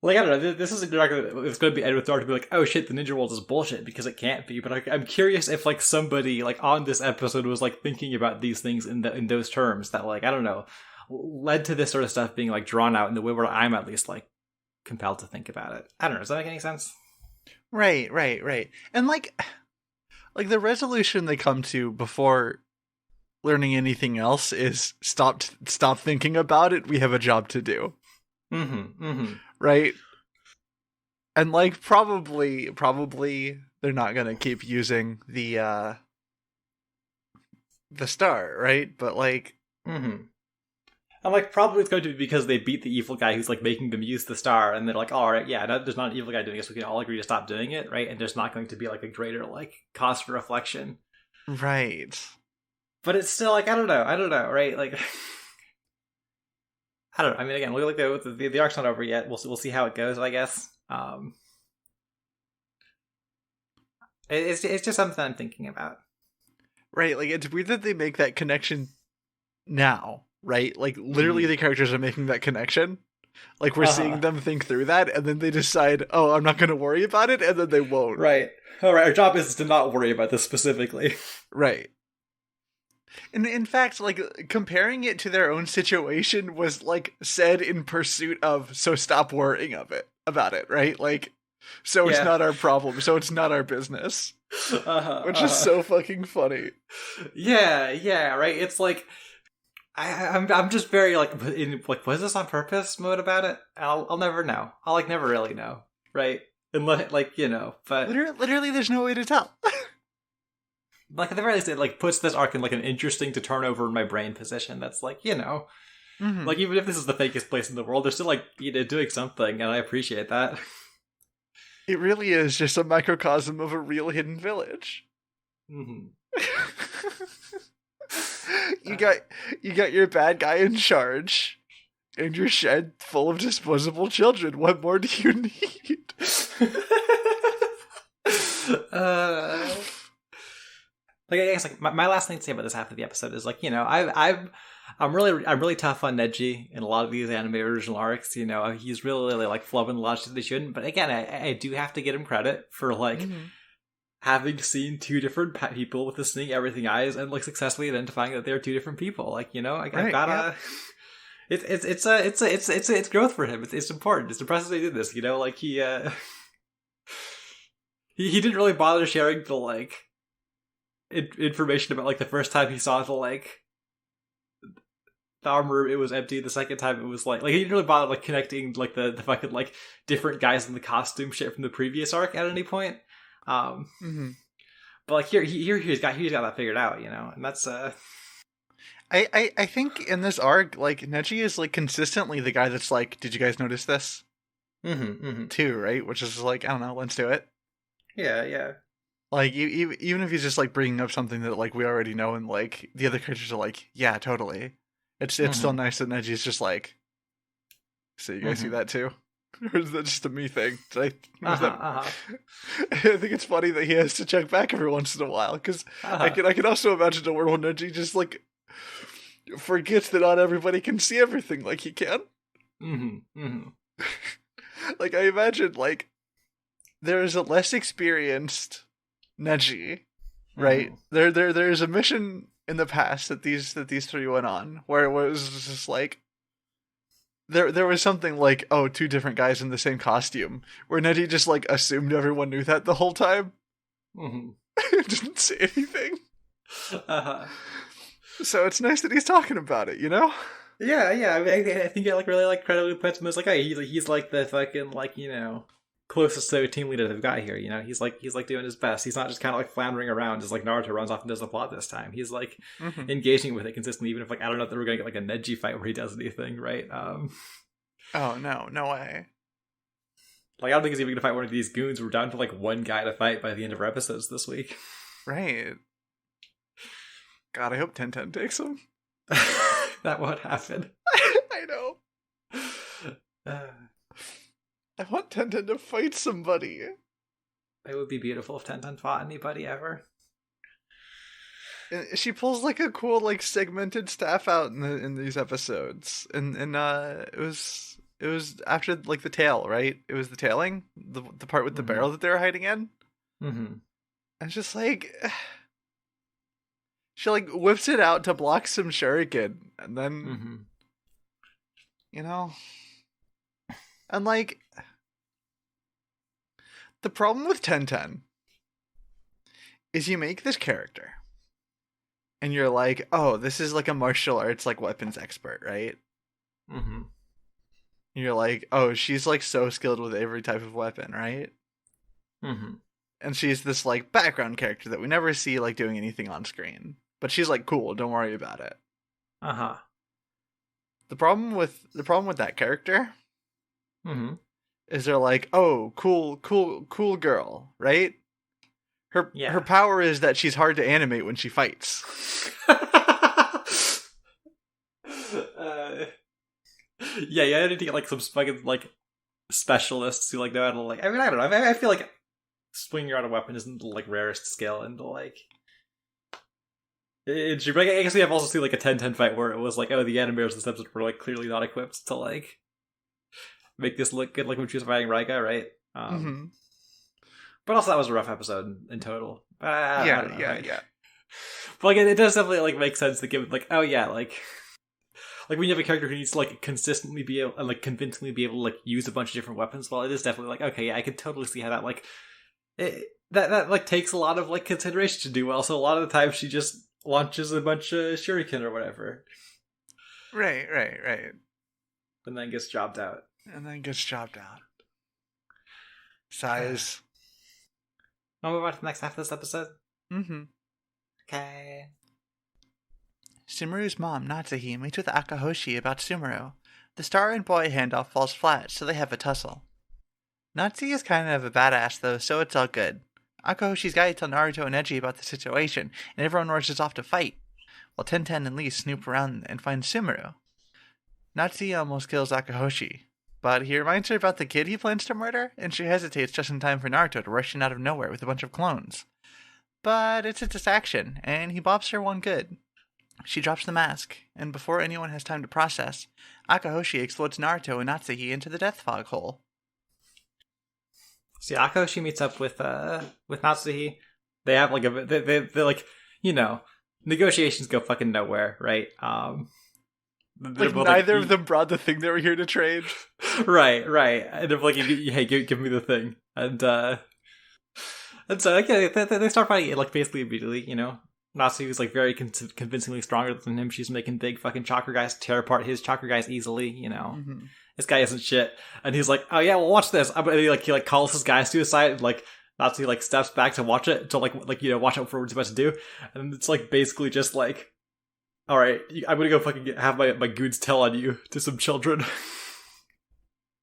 I don't know, this isn't it's going to be Edward Thorne to be like, oh shit, the ninja world is bullshit, because it can't be. But I'm curious if like somebody like on this episode was like thinking about these things in those terms that like, I don't know, led to this sort of stuff being like drawn out in the way where I'm at least like compelled to think about it. I don't know, does that make any sense? Right. And like the resolution they come to before learning anything else is stop thinking about it. We have a job to do. Mm-hmm. Right? And like probably they're not gonna keep using the star, right? But like I'm like, probably it's going to be because they beat the evil guy who's like making them use the star, and they're like, all right, yeah, there's not an evil guy doing it, so we can all agree to stop doing it, right? And there's not going to be like a greater like cause for reflection. Right. But it's still like, I don't know, right? Like I don't know. I mean, again, look like the arc's not over yet. We'll see how it goes, I guess. It's just something I'm thinking about. Right, like it's weird that they make that connection now, right? Like literally the characters are making that connection. Like we're seeing them think through that, and then they decide, oh, I'm not going to worry about it, and then they won't. Right. All right, our job is to not worry about this specifically. Right. And in fact, like comparing it to their own situation was like said in pursuit of, so stop worrying about it, right? Like, so it's Yeah. not our problem, so it's not our business. Which is so fucking funny. Yeah, right. It's like I'm just very like in like, was this on purpose mode about it? I'll never know. I'll like never really know, right? And like, you know, but literally there's no way to tell. like at the very least, it like puts this arc in like an interesting to turn over in my brain position. That's like, you know, like even if this is the fakest place in the world, they're still like, you know, doing something, and I appreciate that. It really is just a microcosm of a real hidden village. Mm-hmm. You got your bad guy in charge, and your shed full of disposable children. What more do you need? Like I guess like my last thing to say about this half of the episode is like, you know, I'm really tough on Neji in a lot of these anime original arcs. You know, he's really like flubbing logic that he shouldn't. But again, I do have to give him credit for like having seen two different people with the seeing everything eyes and like successfully identifying that they're two different people. Like, you know, I've gotta. Yeah. It's growth for him. It's important. It's impressive that he did this. You know, like he didn't really bother sharing the like information about like the first time he saw the armor, it was empty. The second time it was like he didn't really bother like connecting like the fucking like different guys in the costume shit from the previous arc at any point. But like he's got that figured out, you know, and that's I think in this arc, like Neji is like consistently the guy that's like, did you guys notice this? Too, right? Which is like, I don't know, let's do it. Yeah. Like, even if he's just, like, bringing up something that, like, we already know and, like, the other characters are like, yeah, totally. It's still nice that Neji's just like, so you guys see that too? Or is that just a me thing? I think it's funny that he has to check back every once in a while, because I can also imagine a world where Neji just, like, forgets that not everybody can see everything like he can. Like, I imagine, like, there's a less experienced Neji, right? There's a mission in the past that these three went on where it was just like there was something like, oh, two different guys in the same costume, where Neji just like assumed everyone knew that the whole time. Didn't say anything. So it's nice that he's talking about it, you know? Yeah. I mean, I think it like really like credibly puts him as like, hey, he's like the fucking like, you know, closest to a team leader they've got here. You know, he's like doing his best. He's not just kind of like floundering around as like Naruto runs off and does the plot this time. He's like engaging with it consistently, even if like I don't know if we're gonna get like a Neji fight where he does anything, right? Oh no way. Like I don't think he's even gonna fight one of these goons. We're down to like one guy to fight by the end of our episodes this week. Right. God, I hope 1010 takes him. That won't happen. I know. I want Tenten to fight somebody. It would be beautiful if Tenten fought anybody ever. She pulls like a cool like segmented staff out in these episodes, and it was after like the tail, right? It was the tailing, the part with the barrel that they were hiding in. And it's just like she like whips it out to block some shuriken, and then you know. And, like, the problem with 1010 is you make this character, and you're like, oh, this is, like, a martial arts, like, weapons expert, right? And you're like, oh, she's, like, so skilled with every type of weapon, right? And she's this, like, background character that we never see, like, doing anything on screen. But she's, like, cool, don't worry about it. The problem with that character... is they're like, oh, cool girl, right? Her power is that she's hard to animate when she fights. Yeah, I need to get like some fucking like specialists who like know how to like. I mean, I don't know. I feel like swinging around a weapon isn't the like rarest skill, and like. I guess we have also seen like a 10-10 fight where it was like, oh, the animators in this episode were like clearly not equipped to like make this look good, like when she was fighting Raiga, right? But also that was a rough episode in total. Yeah. But like it does definitely like make sense to give it like, oh yeah, like when you have a character who needs to like consistently be able and like convincingly be able to like use a bunch of different weapons, well, it is definitely like, okay, yeah, I can totally see how that like that like takes a lot of like consideration to do well. So a lot of the time she just launches a bunch of shuriken or whatever. Right. And then gets jobbed out. Sighs. I'll move on to the next half of this episode. Mm-hmm. Okay. Sumeru's mom, Natsuhi, meets with Akahoshi about Sumeru. The star and boy handoff falls flat, so they have a tussle. Natsuhi is kind of a badass, though, so it's all good. Akahoshi's got to tell Naruto and Neji about the situation, and everyone rushes off to fight, while Tenten and Lee snoop around and find Sumeru. Natsuhi almost kills Akahoshi, but he reminds her about the kid he plans to murder, and she hesitates just in time for Naruto to rush in out of nowhere with a bunch of clones. But it's a distraction, and he bops her one good. She drops the mask, and before anyone has time to process, Akahoshi explodes Naruto and Natsuhi into the death fog hole. So yeah, Akahoshi meets up with Natsuhi. They have like they're like, you know, negotiations go fucking nowhere, right? Like neither of them brought the thing they were here to trade. Right. And they're like, hey, give me the thing, and so like they start fighting like basically immediately, you know. Natsuhi was like very convincingly stronger than him. She's making big fucking chakra guys tear apart his chakra guys easily, you know. Mm-hmm. This guy isn't shit. And he's like, oh yeah, well watch this. And he calls his guys to his side and like Natsuhi like steps back to watch it, to like you know, watch out for what he's about to do. And it's like basically just like, all right, I'm gonna go fucking have my goons tell on you to some children.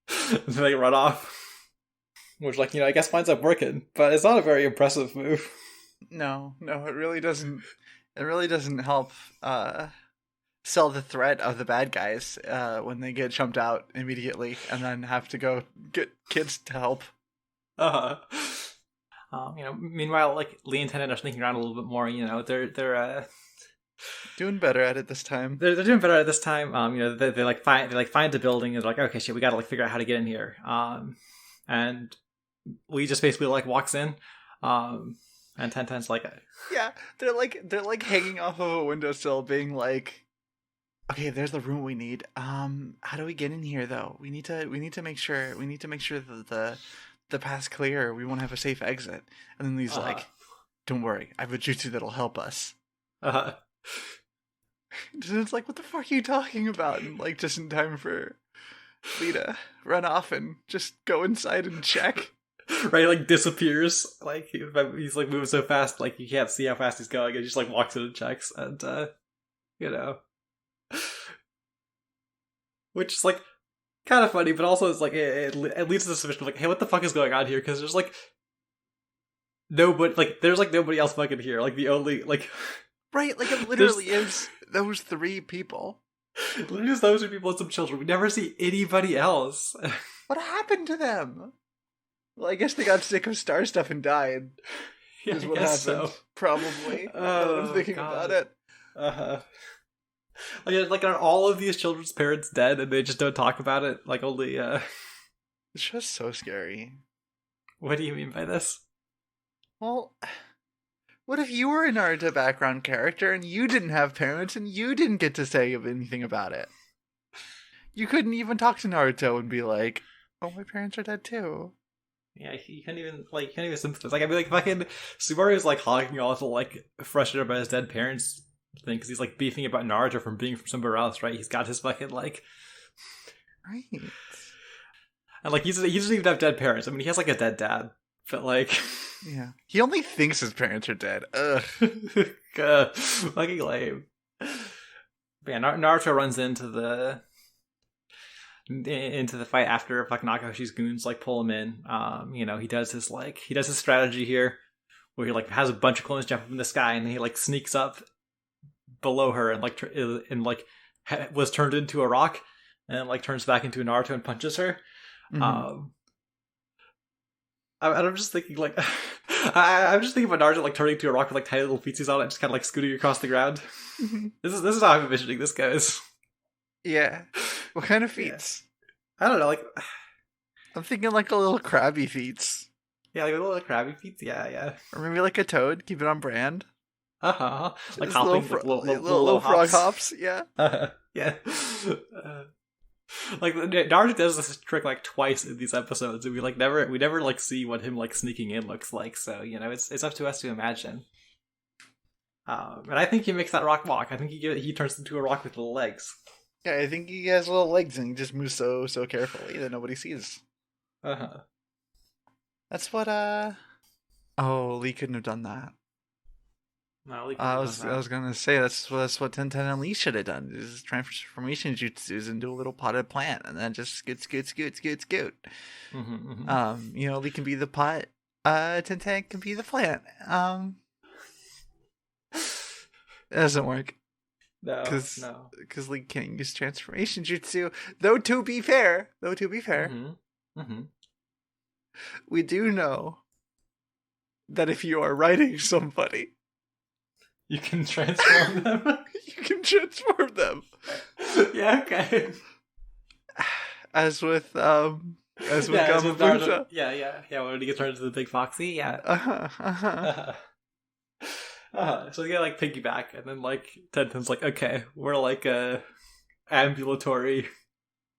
And then they run off. Which, like, you know, I guess winds up working, but it's not a very impressive move. No, it really doesn't. It really doesn't help sell the threat of the bad guys when they get jumped out immediately and then have to go get kids to help. You know, meanwhile, like Lee and Tennant are sneaking around a little bit more. You know, they're doing better at it this time. They're doing better at this time. You know, they find the building and they're like, okay, shit, we gotta like figure out how to get in here. And Lee just basically like walks in. And Tenten's like, yeah, they're like hanging off of a windowsill, being like, okay, there's the room we need. How do we get in here though? We need to make sure that the path's clear. We won't have a safe exit. And then Lee's like, don't worry, I have a jutsu that'll help us. And it's like, what the fuck are you talking about? And like, just in time for Lee to run off and just go inside and check. Right, like disappears. Like he's like moving so fast, like you can't see how fast he's going. And just like walks in and checks, and you know, which is like kind of funny, but also it's like it leads to the suspicion of like, hey, what the fuck is going on here? Because there's like nobody, like there's like nobody else fucking here. Like the only like right, like it literally is those three people. Literally just those 3 people and some children. We never see anybody else. What happened to them? Well, I guess they got sick of star stuff and died. Yeah, is what happened. So. Probably. I'm thinking about it. Like, are all of these children's parents dead and they just don't talk about it? Like, only, It's just so scary. What do you mean by this? Well, what if you were a Naruto background character and you didn't have parents and you didn't get to say anything about it? You couldn't even talk to Naruto and be like, oh, my parents are dead too. Yeah, you can't even sympathize. Like, I mean, like, fucking Subaru's, like, hogging all the, like, frustrated about his dead parents thing, because he's, like, beefing about Naruto from being from somewhere else, right? He's got his fucking, like... Right. And, like, he doesn't even have dead parents. I mean, he has, like, a dead dad, but, like... Yeah. He only thinks his parents are dead. Ugh. Fucking lame. But yeah, Naruto runs into the fight after fucking Akahoshi's goons like pull him in. You know, he does his strategy here where he like has a bunch of clones jump up in the sky and he like sneaks up below her and was turned into a rock and like turns back into a Naruto and punches her. Mm-hmm. I'm just thinking like I'm just thinking about Naruto like turning into a rock with like tiny little feetsies on it, just kind of like scooting across the ground. Mm-hmm. This is how I'm envisioning this goes. Yeah. What kind of feats? Yeah. I don't know, like... I'm thinking like a little crabby feats. Yeah, like a little crabby feats? Yeah. Or maybe like a toad, keep it on brand. Like Just hopping, little frog hops. Yeah. Yeah. Like Naruto does this trick like twice in these episodes, and we never like see what him like sneaking in looks like. So it's up to us to imagine. And I think he makes that rock walk. I think he turns into a rock with little legs. Yeah, I think he has little legs and he just moves so carefully that nobody sees. That's what Oh, Lee couldn't have done that. No, Lee I was gonna say that's what Tenten and Lee should have done. Is transformation jutsus into a little potted plant and then just scoot. Lee can be the pot. Tenten can be the plant. It doesn't work. No, because Lee can't use transformation jutsu. Though to be fair, we do know that if you are writing somebody, you can transform them. You can transform them. Yeah, okay. As with Gamabunta. Yeah. When he gets turned into the big foxy, yeah. So they get like piggyback, and then like Tenten's like, okay, we're like a ambulatory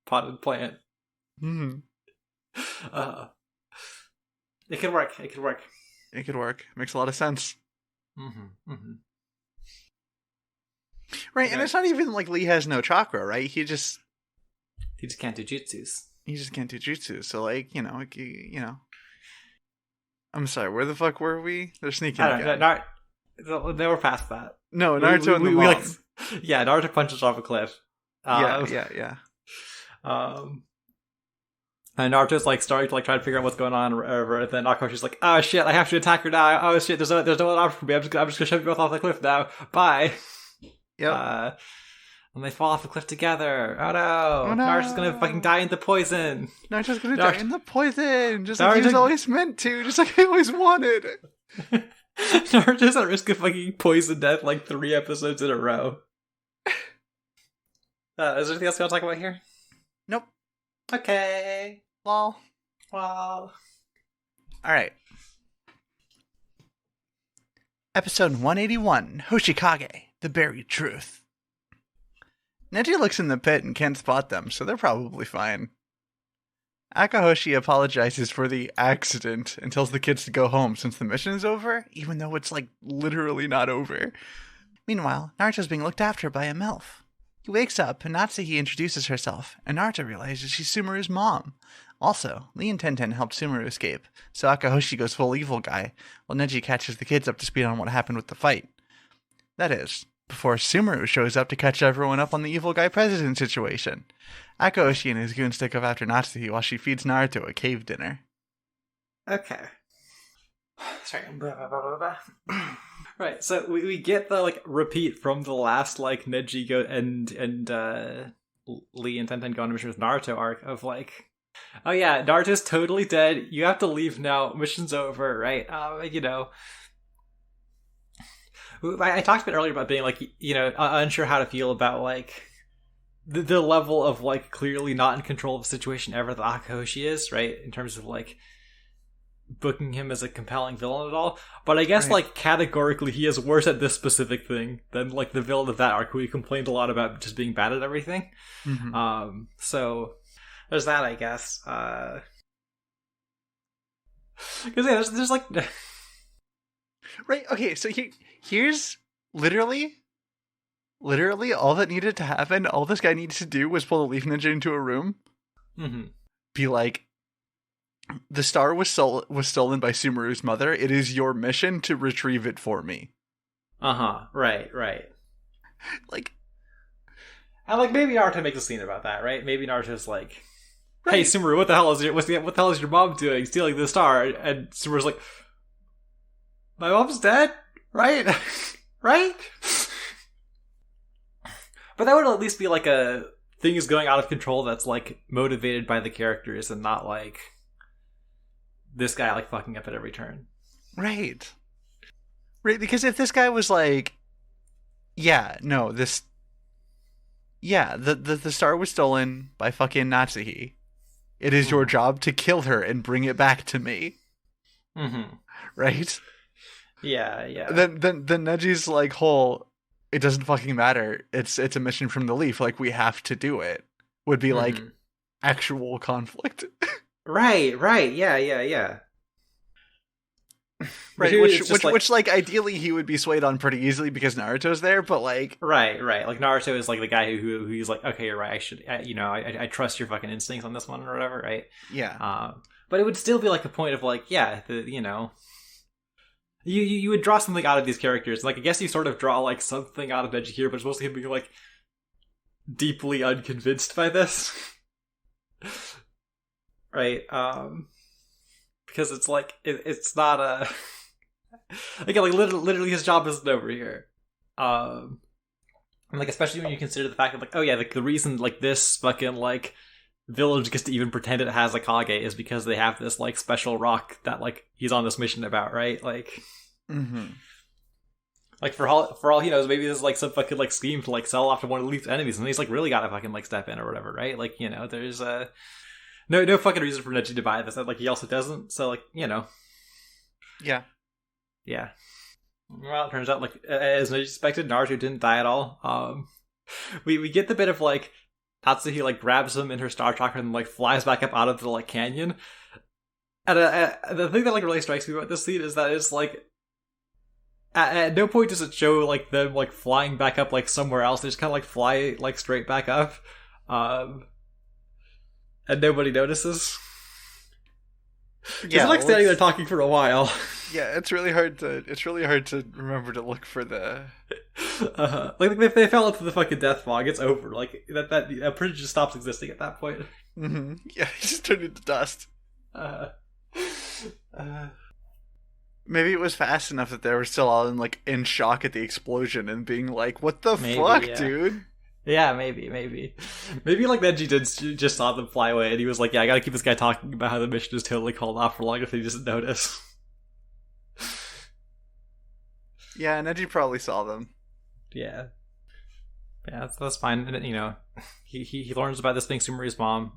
potted plant. It could work. It could work. Makes a lot of sense. Right, okay. And it's not even like Lee has no chakra, right? He just can't do jutsus. So like, I'm sorry, where the fuck were we? They're sneaking again. They were past that. No, Naruto and the mom. Yeah, Naruto punches off a cliff. Yeah. And Naruto's like starting to like try to figure out what's going on, or whatever. And then Akoshi's like, "Oh shit, I have to attack her now. Oh shit, there's no other option for me. I'm just gonna shove you both off the cliff now. Bye." Yep. And they fall off the cliff together. Oh no! Naruto's gonna fucking die in the poison. Naruto's gonna die in the poison, just like he was always meant to, just like he always wanted. Naruto's at risk of fucking poison death like 3 episodes in a row. Is there anything else you want to talk about here? Nope. Okay. Well. Alright. Episode 181, Hoshikage, The Buried Truth. Neji looks in the pit and can't spot them, so they're probably fine. Akahoshi apologizes for the accident and tells the kids to go home since the mission is over, even though it's like literally not over. Meanwhile, Naruto's being looked after by a MILF. He wakes up and Natsuki introduces herself, and Naruto realizes she's Sumeru's mom. Also, Lee and Tenten helped Sumeru escape, so Akahoshi goes full evil guy, while Neji catches the kids up to speed on what happened with the fight. That is, before Sumeru shows up to catch everyone up on the evil guy president situation. Akahoshi and his goons take off after Natsuki while she feeds Naruto a cave dinner. Okay. Sorry. Right, so we get the like repeat from the last like Neji and Lee and Tenten go on a mission with Naruto arc of like, oh yeah, Naruto's totally dead. You have to leave now. Mission's over, right? I talked a bit earlier about being like, unsure how to feel about like the level of like clearly not in control of the situation ever that Akahoshi is, right? In terms of like booking him as a compelling villain at all. But I guess like categorically he is worse at this specific thing than like the villain of that arc who he complained a lot about just being bad at everything. So there's that, I guess. Because yeah, there's like right, okay, so here's literally all that needed to happen. All this guy needs to do was pull the Leaf Ninja into a room. Be like, the star was stolen by Sumeru's mother. It is your mission to retrieve it for me. Right. Like, and like maybe Naruto makes a scene about that, right? Maybe Naruto's like, "Hey Sumeru, what the hell is your mom doing? Stealing the star?" And Sumeru's like, "My mom's dead, right?" Right? But that would at least be like a thing is going out of control that's like motivated by the characters and not like this guy like fucking up at every turn. Right, because if this guy was like, the star was stolen by fucking Natsuki. It is your job to kill her and bring it back to me. Right? Yeah. Then Neji's like whole, it doesn't fucking matter. It's a mission from the Leaf. Like, we have to do it. Would be like actual conflict. Right. Yeah. Right, which like ideally he would be swayed on pretty easily because Naruto's there, but like right. Like Naruto is like the guy who he's like, okay, you're right. I trust your fucking instincts on this one or whatever, right? Yeah. But it would still be like a point of like, yeah, you would draw something out of these characters. Like I guess you sort of draw like something out of Neji here, but it's mostly him being like deeply unconvinced by this, right? Because it's like it's not a again like literally his job isn't over here, and like especially when you consider the fact that like, oh yeah, like the reason like this fucking like village gets to even pretend it has a Kage is because they have this like special rock that like he's on this mission about, right? Like like for all he knows, maybe this is like some fucking like scheme to like sell off to one of the Leaf's enemies, and he's like really gotta fucking like step in or whatever, right? Like, there's no fucking reason for Neji to buy this. Like he also doesn't. So like, Yeah. Well, it turns out like as Neji expected, Naruto didn't die at all. We get the bit of like Tatsuhi like grabs him in her star chakra and like flies back up out of the like canyon. And the thing that like really strikes me about this scene is that it's like at no point does it show like them like flying back up like somewhere else. They just kind of like fly like straight back up. And nobody notices. Yeah, like standing there talking for a while. Yeah, it's really hard to remember to look for the. Like if they fell into the fucking death fog, it's over. Like that bridge just stops existing at that point. Yeah, he just turned into dust. Maybe it was fast enough that they were still all in shock at the explosion and being like, "What the fuck, dude?" Yeah, maybe like Neji did just saw them fly away, and he was like, "Yeah, I gotta keep this guy talking about how the mission is totally called off for long if he doesn't notice." Yeah, Neji probably saw them. Yeah, that's fine. And he learns about this being Sumeri's mom.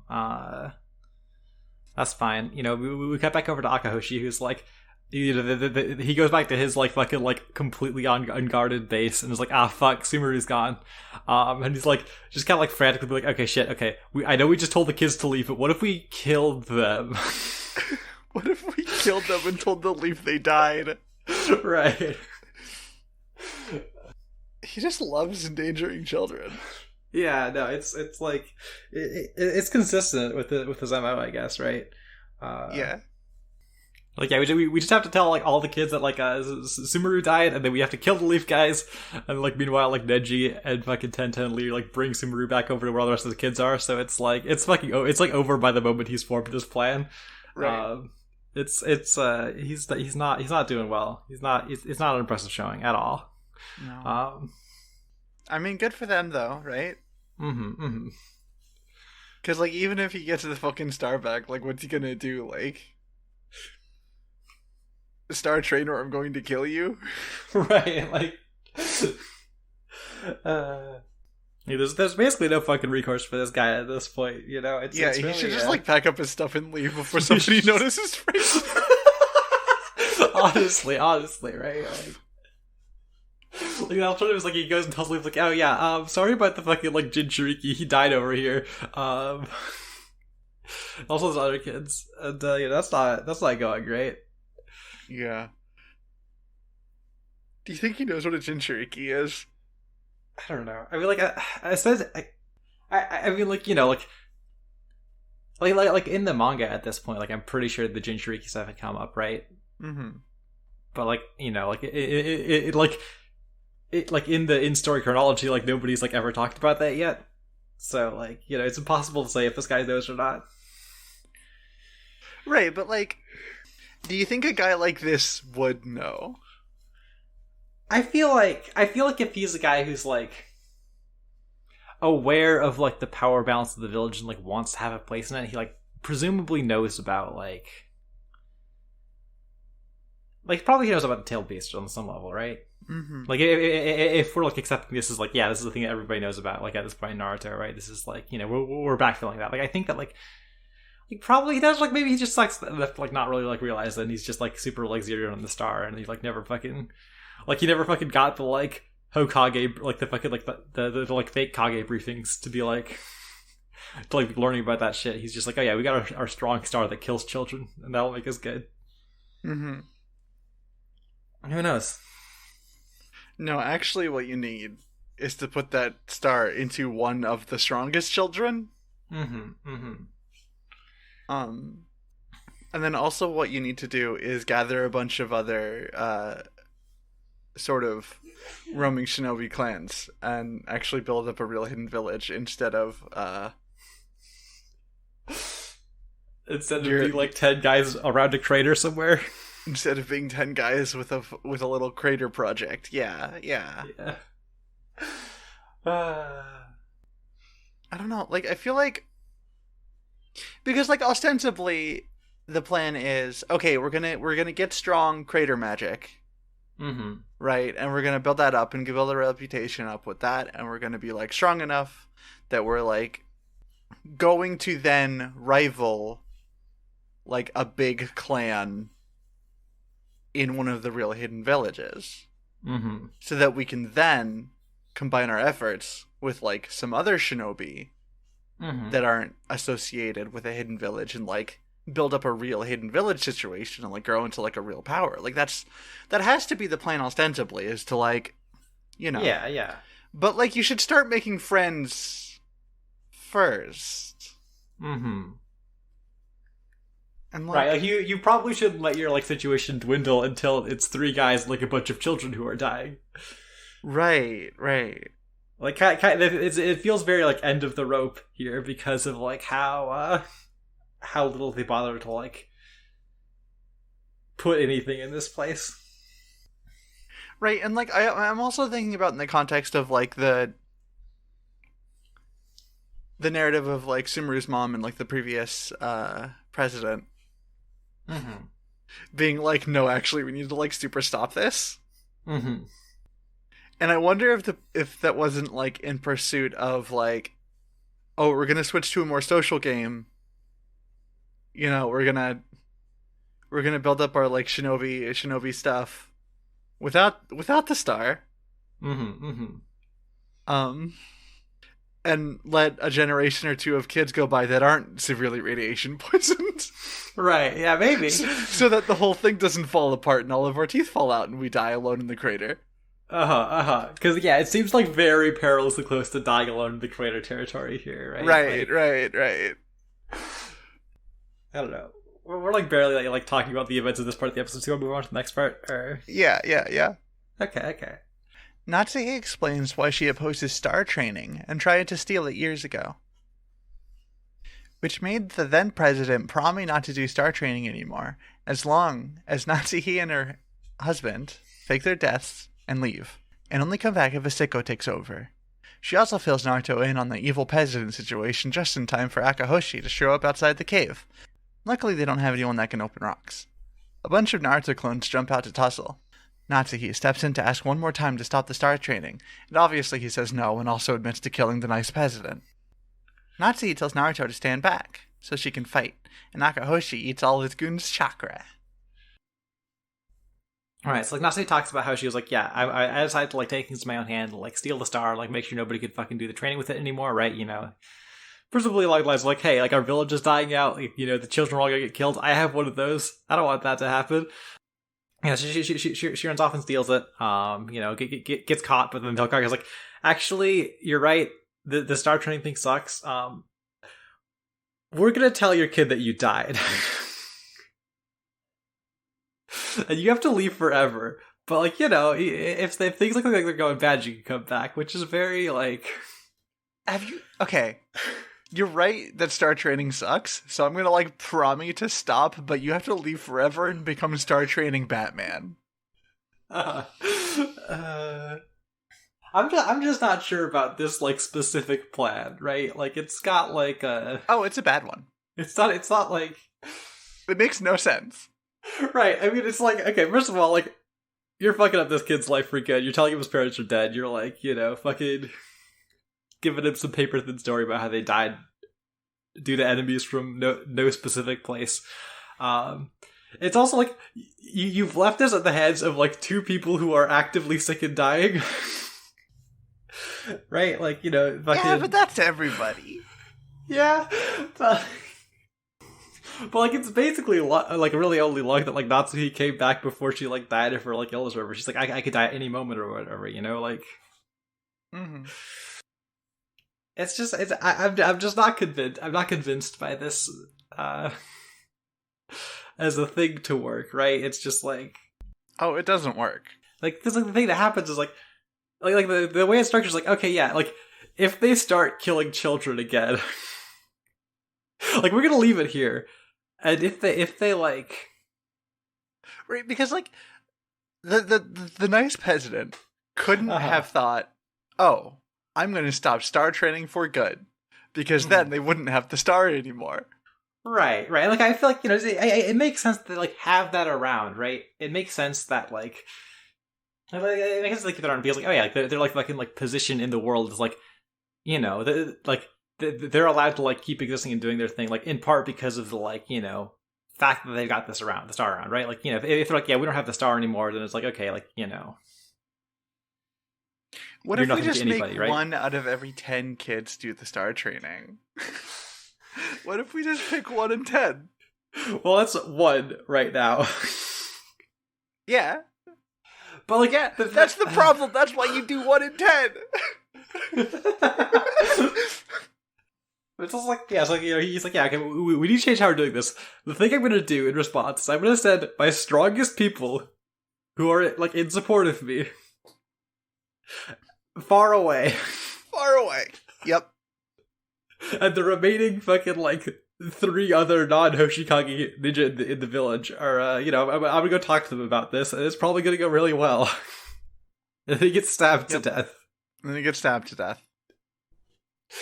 That's fine. We cut back over to Akahoshi, who's like, he goes back to his like fucking like completely unguarded base and is like, fuck, Sumeri's gone. And he's like just kind of like frantically like, okay, shit, okay, I know we just told the kids to leave, but what if we killed them? What if we killed them and told the Leaf they died? Right. He just loves endangering children. Yeah, no, it's like it's consistent with his MO, I guess, right? Yeah. Like, yeah, we just have to tell like all the kids that like Sumeru died, and then we have to kill the Leaf guys, and like meanwhile like Neji and fucking Tenten Lee like bring Sumeru back over to where all the rest of the kids are. So it's like it's like over by the moment he's formed his plan. Right. He's not doing well. It's not an impressive showing at all. No. I mean, good for them though, right? Because like even if he gets the fucking star back, like what's he gonna do? Like, Star Train or I'm going to kill you? Right, like there's basically no fucking recourse for this guy at this point, It's he really, should just like pack up his stuff and leave before somebody notices face. honestly, right? Like the alternative is like he goes and tells Leaf like, oh yeah, sorry about the fucking like Jinchuriki, he died over here. Also there's other kids, and that's not going great. Yeah. Do you think he knows what a Jinchuriki is? I don't know. I mean, like I said, I mean, like like in the manga at this point, like I'm pretty sure the Jinchuriki stuff had come up, right? But like like it like in the in-story chronology, like nobody's like ever talked about that yet. So like it's impossible to say if this guy knows or not. Right, but like, do you think a guy like this would know? I feel like if he's a guy who's like aware of like the power balance of the village and like wants to have a place in it, he like presumably knows about like probably he knows about the tailed beast on some level, right? Like if we're like accepting this is like, yeah, this is the thing that everybody knows about like at this point in Naruto, right? This is like we're backfilling that. Like I think that like Like, probably he does, like, maybe he just sucks enough to, like, not really, like, realize that he's just, like, super, like, zero on the star, and he, like, never fucking, like, he never fucking got the, like, Hokage, like, the fucking, like, the like, fake Kage briefings to be, like, to, like, learning about that shit. He's just like, oh yeah, we got our strong star that kills children, and that'll make us good. Mm-hmm. Who knows? No, actually what you need is to put that star into one of the strongest children. And then also what you need to do is gather a bunch of other sort of roaming shinobi clans and actually build up a real hidden village instead of being like 10 guys around a crater somewhere. Instead of being 10 guys with a little crater project. Yeah. I don't know. Like, I feel like, because, like, ostensibly the plan is, okay, we're gonna get strong crater magic, right? And we're gonna build that up and build a reputation up with that, and we're gonna be, like, strong enough that we're, like, going to then rival, like, a big clan in one of the real hidden villages, so that we can then combine our efforts with, like, some other shinobi that aren't associated with a hidden village and, like, build up a real hidden village situation and, like, grow into, like, a real power. Like, that has to be the plan ostensibly, is to, like, you know. Yeah. But, like, you should start making friends first. And, like, right, like, you probably shouldn't let your, like, situation dwindle until it's 3 guys and, like, a bunch of children who are dying. Right. Like, kind of, it feels very, like, end of the rope here because of, like, how little they bother to, like, put anything in this place. Right, and, like, I'm also thinking about in the context of, like, the narrative of, like, Sumeru's mom and, like, the previous president being like, no, actually, we need to, like, super stop this. And I wonder if that wasn't, like, in pursuit of, like, oh, we're gonna switch to a more social game. You know, we're gonna build up our, like, shinobi stuff without the star. And let a generation or two of kids go by that aren't severely radiation poisoned. Right, yeah, maybe. So that the whole thing doesn't fall apart and all of our teeth fall out and we die alone in the crater. Because, yeah, it seems like very perilously close to dying alone in the crater territory here, right? Right. I don't know. We're like barely like talking about the events of this part of the episode, so we'll move on to the next part, or... Yeah. Okay. Natsuki explains why she opposes star training and tried to steal it years ago, which made the then president promise not to do star training anymore, as long as Natsuki and her husband fake their deaths and leave, and only come back if a sicko takes over. She also fills Naruto in on the evil president situation just in time for Akahoshi to show up outside the cave. Luckily, they don't have anyone that can open rocks. A bunch of Naruto clones jump out to tussle. Natsuki steps in to ask one more time to stop the star training, and obviously he says no and also admits to killing the nice president. Natsuki tells Naruto to stand back, so she can fight, and Akahoshi eats all his goons' chakra. Alright, so, like, Natsuki talks about how she was like, yeah, I decided to, like, take things in my own hand and, like, steal the star, like, make sure nobody could fucking do the training with it anymore, right, you know? Presumably, like, hey, like, our village is dying out, like, you know, the children are all gonna get killed, I have one of those, I don't want that to happen. Yeah, she runs off and steals it, you know, gets caught, but then the Hokage's like, actually, you're right, the star training thing sucks, we're gonna tell your kid that you died. And you have to leave forever. But, like, you know, if things look like they're going bad, you can come back, which is very, like... Okay. You're right that star training sucks, so I'm gonna, like, promise you to stop, but you have to leave forever and become star training Batman. I'm just not sure about this, like, specific plan, right? Like, it's got, like, a... Oh, it's a bad one. It's not, like... It makes no sense. Right, I mean, it's like, okay, first of all, like, you're fucking up this kid's life for good. You're telling him his parents are dead. You're, like, you know, fucking giving him some paper-thin story about how they died due to enemies from no specific place. It's also like you've left us at the heads of like two people who are actively sick and dying. Right? Like, Yeah, but that's everybody. Yeah, but like it's basically like really only luck that like Natsuhi came back before she like died of her like illness or whatever. She's like, I could die at any moment or whatever, like. Mm-hmm. It's just I'm just not convinced. I'm not convinced by this as a thing to work. Right? It's just like, oh, it doesn't work. Like, because like the thing that happens is like the way it's structured is like, okay, yeah, like if they start killing children again, like we're gonna leave it here, and if they like, right, because like the nice president couldn't have thought, oh, I'm gonna stop star training for good, because then they wouldn't have the star anymore. Right. Like I feel like it makes sense to like have that around, right? It makes sense that like. It makes sense like they're on because like, oh yeah, like they're like in like position in the world is like, they're allowed to like keep existing and doing their thing, like in part because of the like fact that they've got the star around, right? Like if they're like, yeah, we don't have the star anymore, then it's like, okay, like what if we just make one out of every 10 kids do the star training? What if we just pick 1 in 10? Well, that's 1 right now. Yeah. But like, yeah, that's the problem. That's why you do 1 in 10. It's also like, yeah, it's like, he's like, yeah, okay, we need to change how we're doing this. The thing I'm going to do in response is I'm going to send my strongest people who are like in support of me far away. Far away. Yep. And the remaining fucking like 3 other non-Hoshikage ninja in the village are, I'm gonna go talk to them about this, and it's probably gonna go really well. And he gets stabbed to death. And then he gets stabbed to death.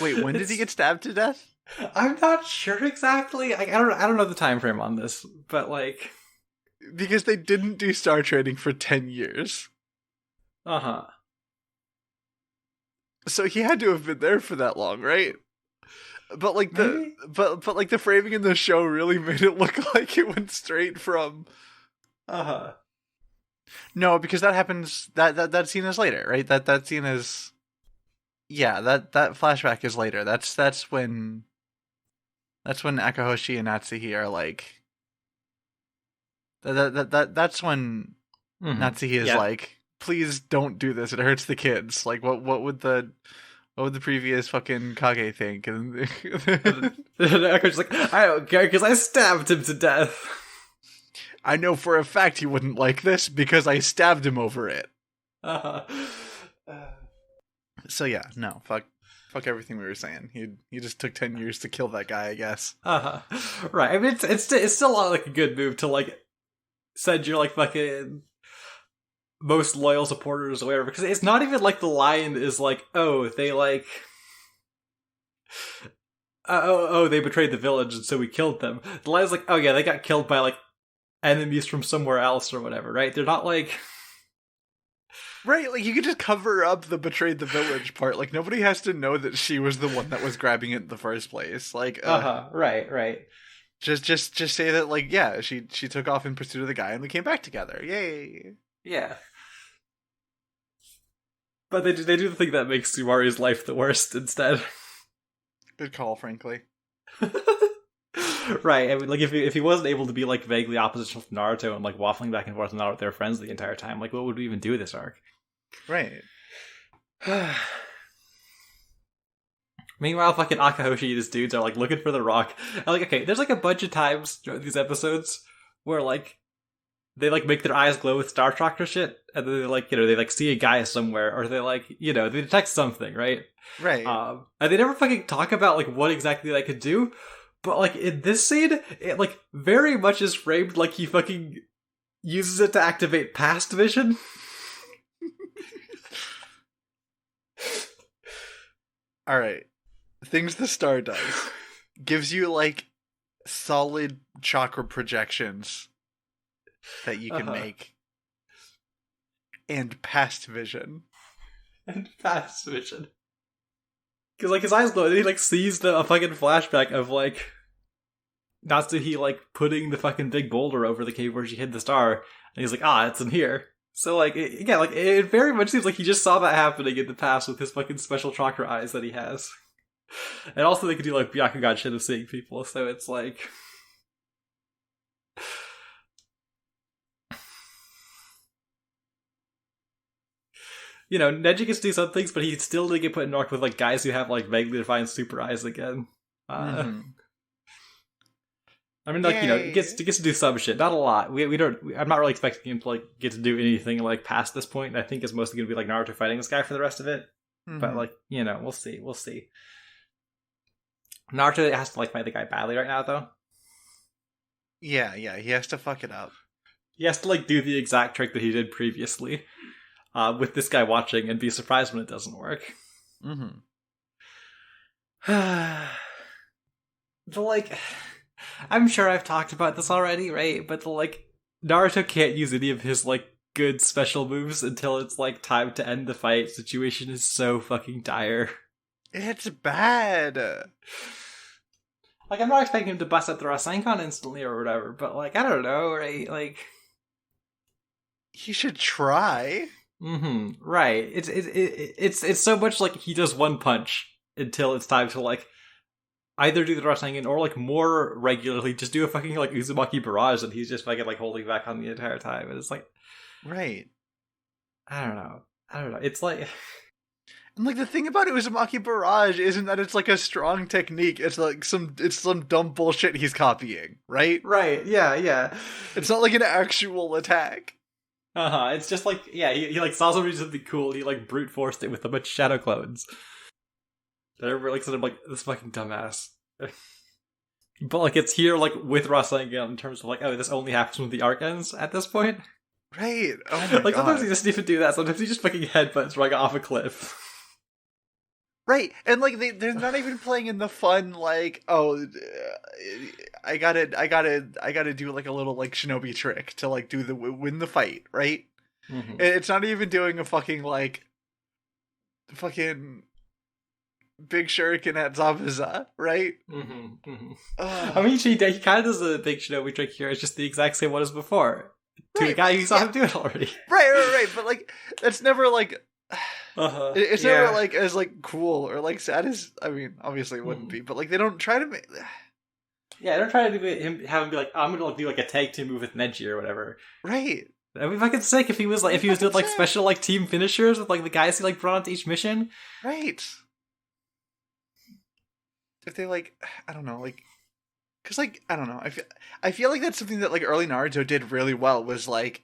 Wait, when did he get stabbed to death? I'm not sure exactly. I don't know the time frame on this, but like, because they didn't do star training for 10 years. Uh-huh. So he had to have been there for that long, right? But like but like the framing in the show really made it look like it went straight from No, because that happens that scene is later, right? That scene is that flashback is later. That's when Akahoshi and Natsuhi are like that's when Natsuhi is like, please don't do this, it hurts the kids. Like what would the previous fucking Kage think? And Aka's like, I don't care because I stabbed him to death. I know for a fact he wouldn't like this because I stabbed him over it. So yeah, no, fuck everything we were saying. He just took 10 years to kill that guy, I guess. Right. I mean, it's still like a good move to like send your like fucking most loyal supporters or whatever, because it's not even like the line is like, oh, they like they betrayed the village and so we killed them. The line is like, oh yeah, they got killed by like enemies from somewhere else or whatever, right? They're not like right, like you could just cover up the betrayed the village part. Like nobody has to know that she was the one that was grabbing it in the first place. Like right. Just say that like, yeah, she took off in pursuit of the guy and we came back together. Yay. Yeah. But they do the thing that makes Sumari's life the worst instead. Good call, frankly. Right. I mean, like if he wasn't able to be like vaguely oppositional to Naruto and like waffling back and forth with Naruto, their friends the entire time, like what would we even do with this arc? Right. Meanwhile, fucking Akahoshi and his dudes are like looking for the rock. And, like, okay, there's like a bunch of times throughout these episodes where like they like make their eyes glow with Star Tractor shit, and then they like they like see a guy somewhere, or they like they detect something, right? Right. And they never fucking talk about like what exactly they could do, but like in this scene, it like very much is framed like he fucking uses it to activate past vision. All right, things the star does gives you like solid chakra projections that you can make, and past vision. And past vision. Because, like, his eyes glow, and then he, like, sees a fucking flashback of, like, Natsuhi, like, putting the fucking big boulder over the cave where she hid the star, and he's like, it's in here. So, like, again, like, it very much seems like he just saw that happening in the past with his fucking special chakra eyes that he has. And also they could do, like, Byakugan shit of seeing people, so it's like... You know, Neji gets to do some things, but he still did get put in Nork with, like, guys who have, like, vaguely defined super eyes again. I mean, like, Yay. You know, it gets to do some shit. Not a lot. We don't... I'm not really expecting him to, like, get to do anything, like, past this point. I think it's mostly going to be, like, Naruto fighting this guy for the rest of it. But, like, you know, we'll see. We'll see. Naruto has to, like, fight the guy badly right now, though. Yeah, he has to fuck it up. He has to, like, do the exact trick that he did previously. With this guy watching and be surprised when it doesn't work. But, like, I'm sure I've talked about this already, right? But, like, Naruto can't use any of his, like, good special moves until it's, like, time to end the fight. Situation is so fucking dire. It's bad. Like, I'm not expecting him to bust out the Rasengan instantly or whatever, but, like, I don't know, right? Like... He should try. Right. It's so much like he does one punch until it's time to, like, either do the Rasengan or, like, more regularly just do a fucking, like, Uzumaki barrage that he's just fucking, like, holding back on the entire time. And it's like... Right. I don't know. It's like... And, like, the thing about Uzumaki barrage isn't that it's, like, a strong technique. It's, like, some dumb bullshit he's copying, right? Right, yeah. It's not, like, an actual attack. It's just like, yeah, he like saw somebody do something cool, and he like brute forced it with a bunch of shadow clones. They're like sort of like this fucking dumbass. But like it's here like with Rasengan in terms of like, this only happens when the arc ends at this point. Right. Oh my like God. Sometimes he doesn't even do that. Sometimes he just fucking headbutts right off a cliff. Right, and like they're not even playing in the fun like, I gotta do like a little like shinobi trick to like win the fight, right? It's not even doing a fucking big shuriken at Zabuza, right? I mean, he kind of does a big shinobi trick here. It's just the exact same one as before to a guy who saw him do it already. Right. But like that's never like. It's never like as like cool or like sad as, I mean, obviously it wouldn't be, but like they don't try to make. Yeah, they're trying to have him be like, I'm gonna like, do like a tag team move with Neji or whatever. Right. That'd be fucking sick if he was like, if he was doing like special like team finishers with like the guys he like brought onto each mission. Right. If they like, I don't know, like, cause like I don't know, I feel like that's something that like early Naruto did really well was like,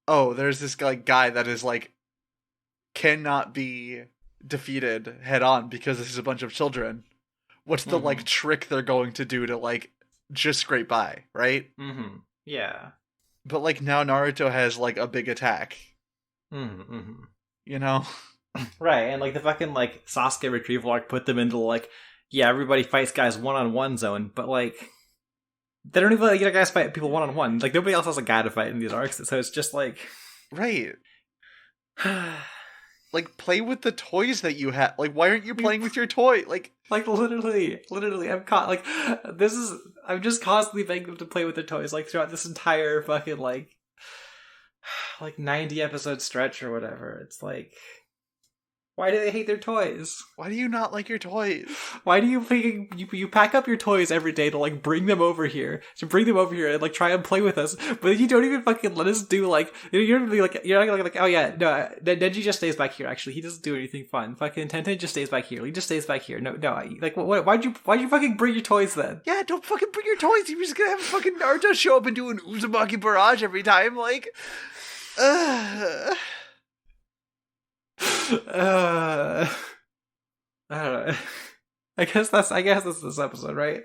there's this guy that is like. Cannot be defeated head on because this is a bunch of children. What's the like trick they're going to do to like just scrape by, right? Yeah. But like now Naruto has like a big attack. You know? Right, and like the fucking like Sasuke retrieval arc put them into like, everybody fights guys one-on-one zone, but like they don't even let guys fight people one-on-one. Like nobody else has a guy to fight in these arcs, so it's just like right. Like, play with the toys that you have. Like, why aren't you playing with your toy? Like literally, I'm caught. Like, I'm just constantly begging them to play with their toys. Like throughout this entire fucking like 90 episode stretch or whatever. It's like, why do they hate their toys? Why do you not like your toys? Why do you pack up your toys every day to like bring them over here and like try and play with us, but you don't even fucking let us do like you're not gonna like Neji just stays back here. Actually, he doesn't do anything fun. Fucking Tenten just stays back here. He just stays back here. No, like why'd you fucking bring your toys then? Yeah, don't fucking bring your toys. You're just gonna have fucking Naruto show up and do an Uzumaki barrage every time. Like, I don't know. I guess that's this episode, right?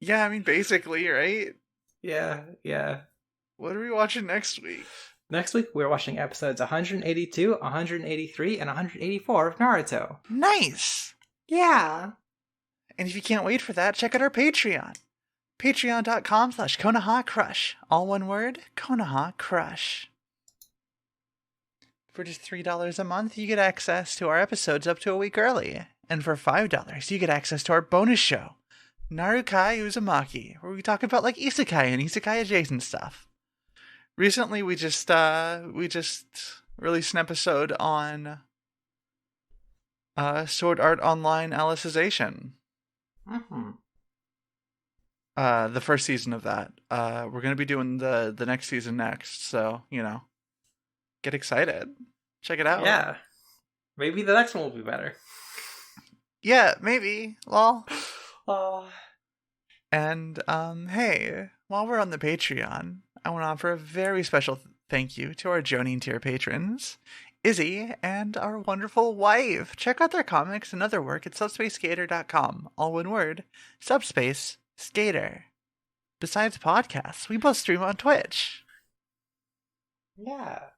Yeah, I mean, basically, right? Yeah. What are we watching next week? Next week, we're watching episodes 182, 183, and 184 of Naruto. Nice! Yeah. And if you can't wait for that, check out our Patreon. Patreon.com/Konoha Crush. All one word, Konoha Crush. For just $3 a month, you get access to our episodes up to a week early. And for $5, you get access to our bonus show, Narukai Uzumaki, where we talk about like isekai and isekai adjacent stuff. Recently, we just released an episode on Sword Art Online Alicization. Mm-hmm. The first season of that. We're gonna be doing the next season next, so get excited. Check it out. Yeah. Maybe the next one will be better. Yeah, maybe. Lol. Oh. And hey, while we're on the Patreon, I want to offer a very special thank you to our Jonin tier patrons, Izzy and our wonderful wife. Check out their comics and other work at subspaceskater.com. All one word, Subspace Skater. Besides podcasts, we both stream on Twitch. Yeah.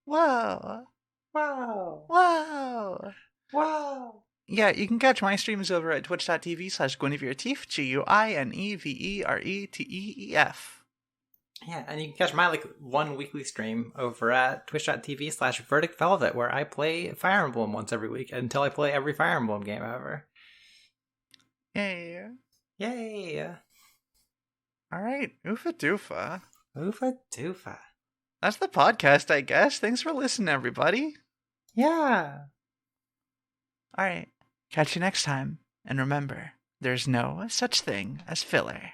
Whoa. Wow. Whoa. Wow. Yeah, you can catch my streams over at twitch.tv/GuinevereTeef, GuinevereTeef. Yeah, and you can catch my one weekly stream over at twitch.tv/VerdictVelvet, where I play Fire Emblem once every week until I play every Fire Emblem game ever. Yay. Yay. Alright, oofa doofa. Oofa doofa. That's the podcast, I guess. Thanks for listening, everybody. Yeah. Alright, catch you next time. And remember, there's no such thing as filler.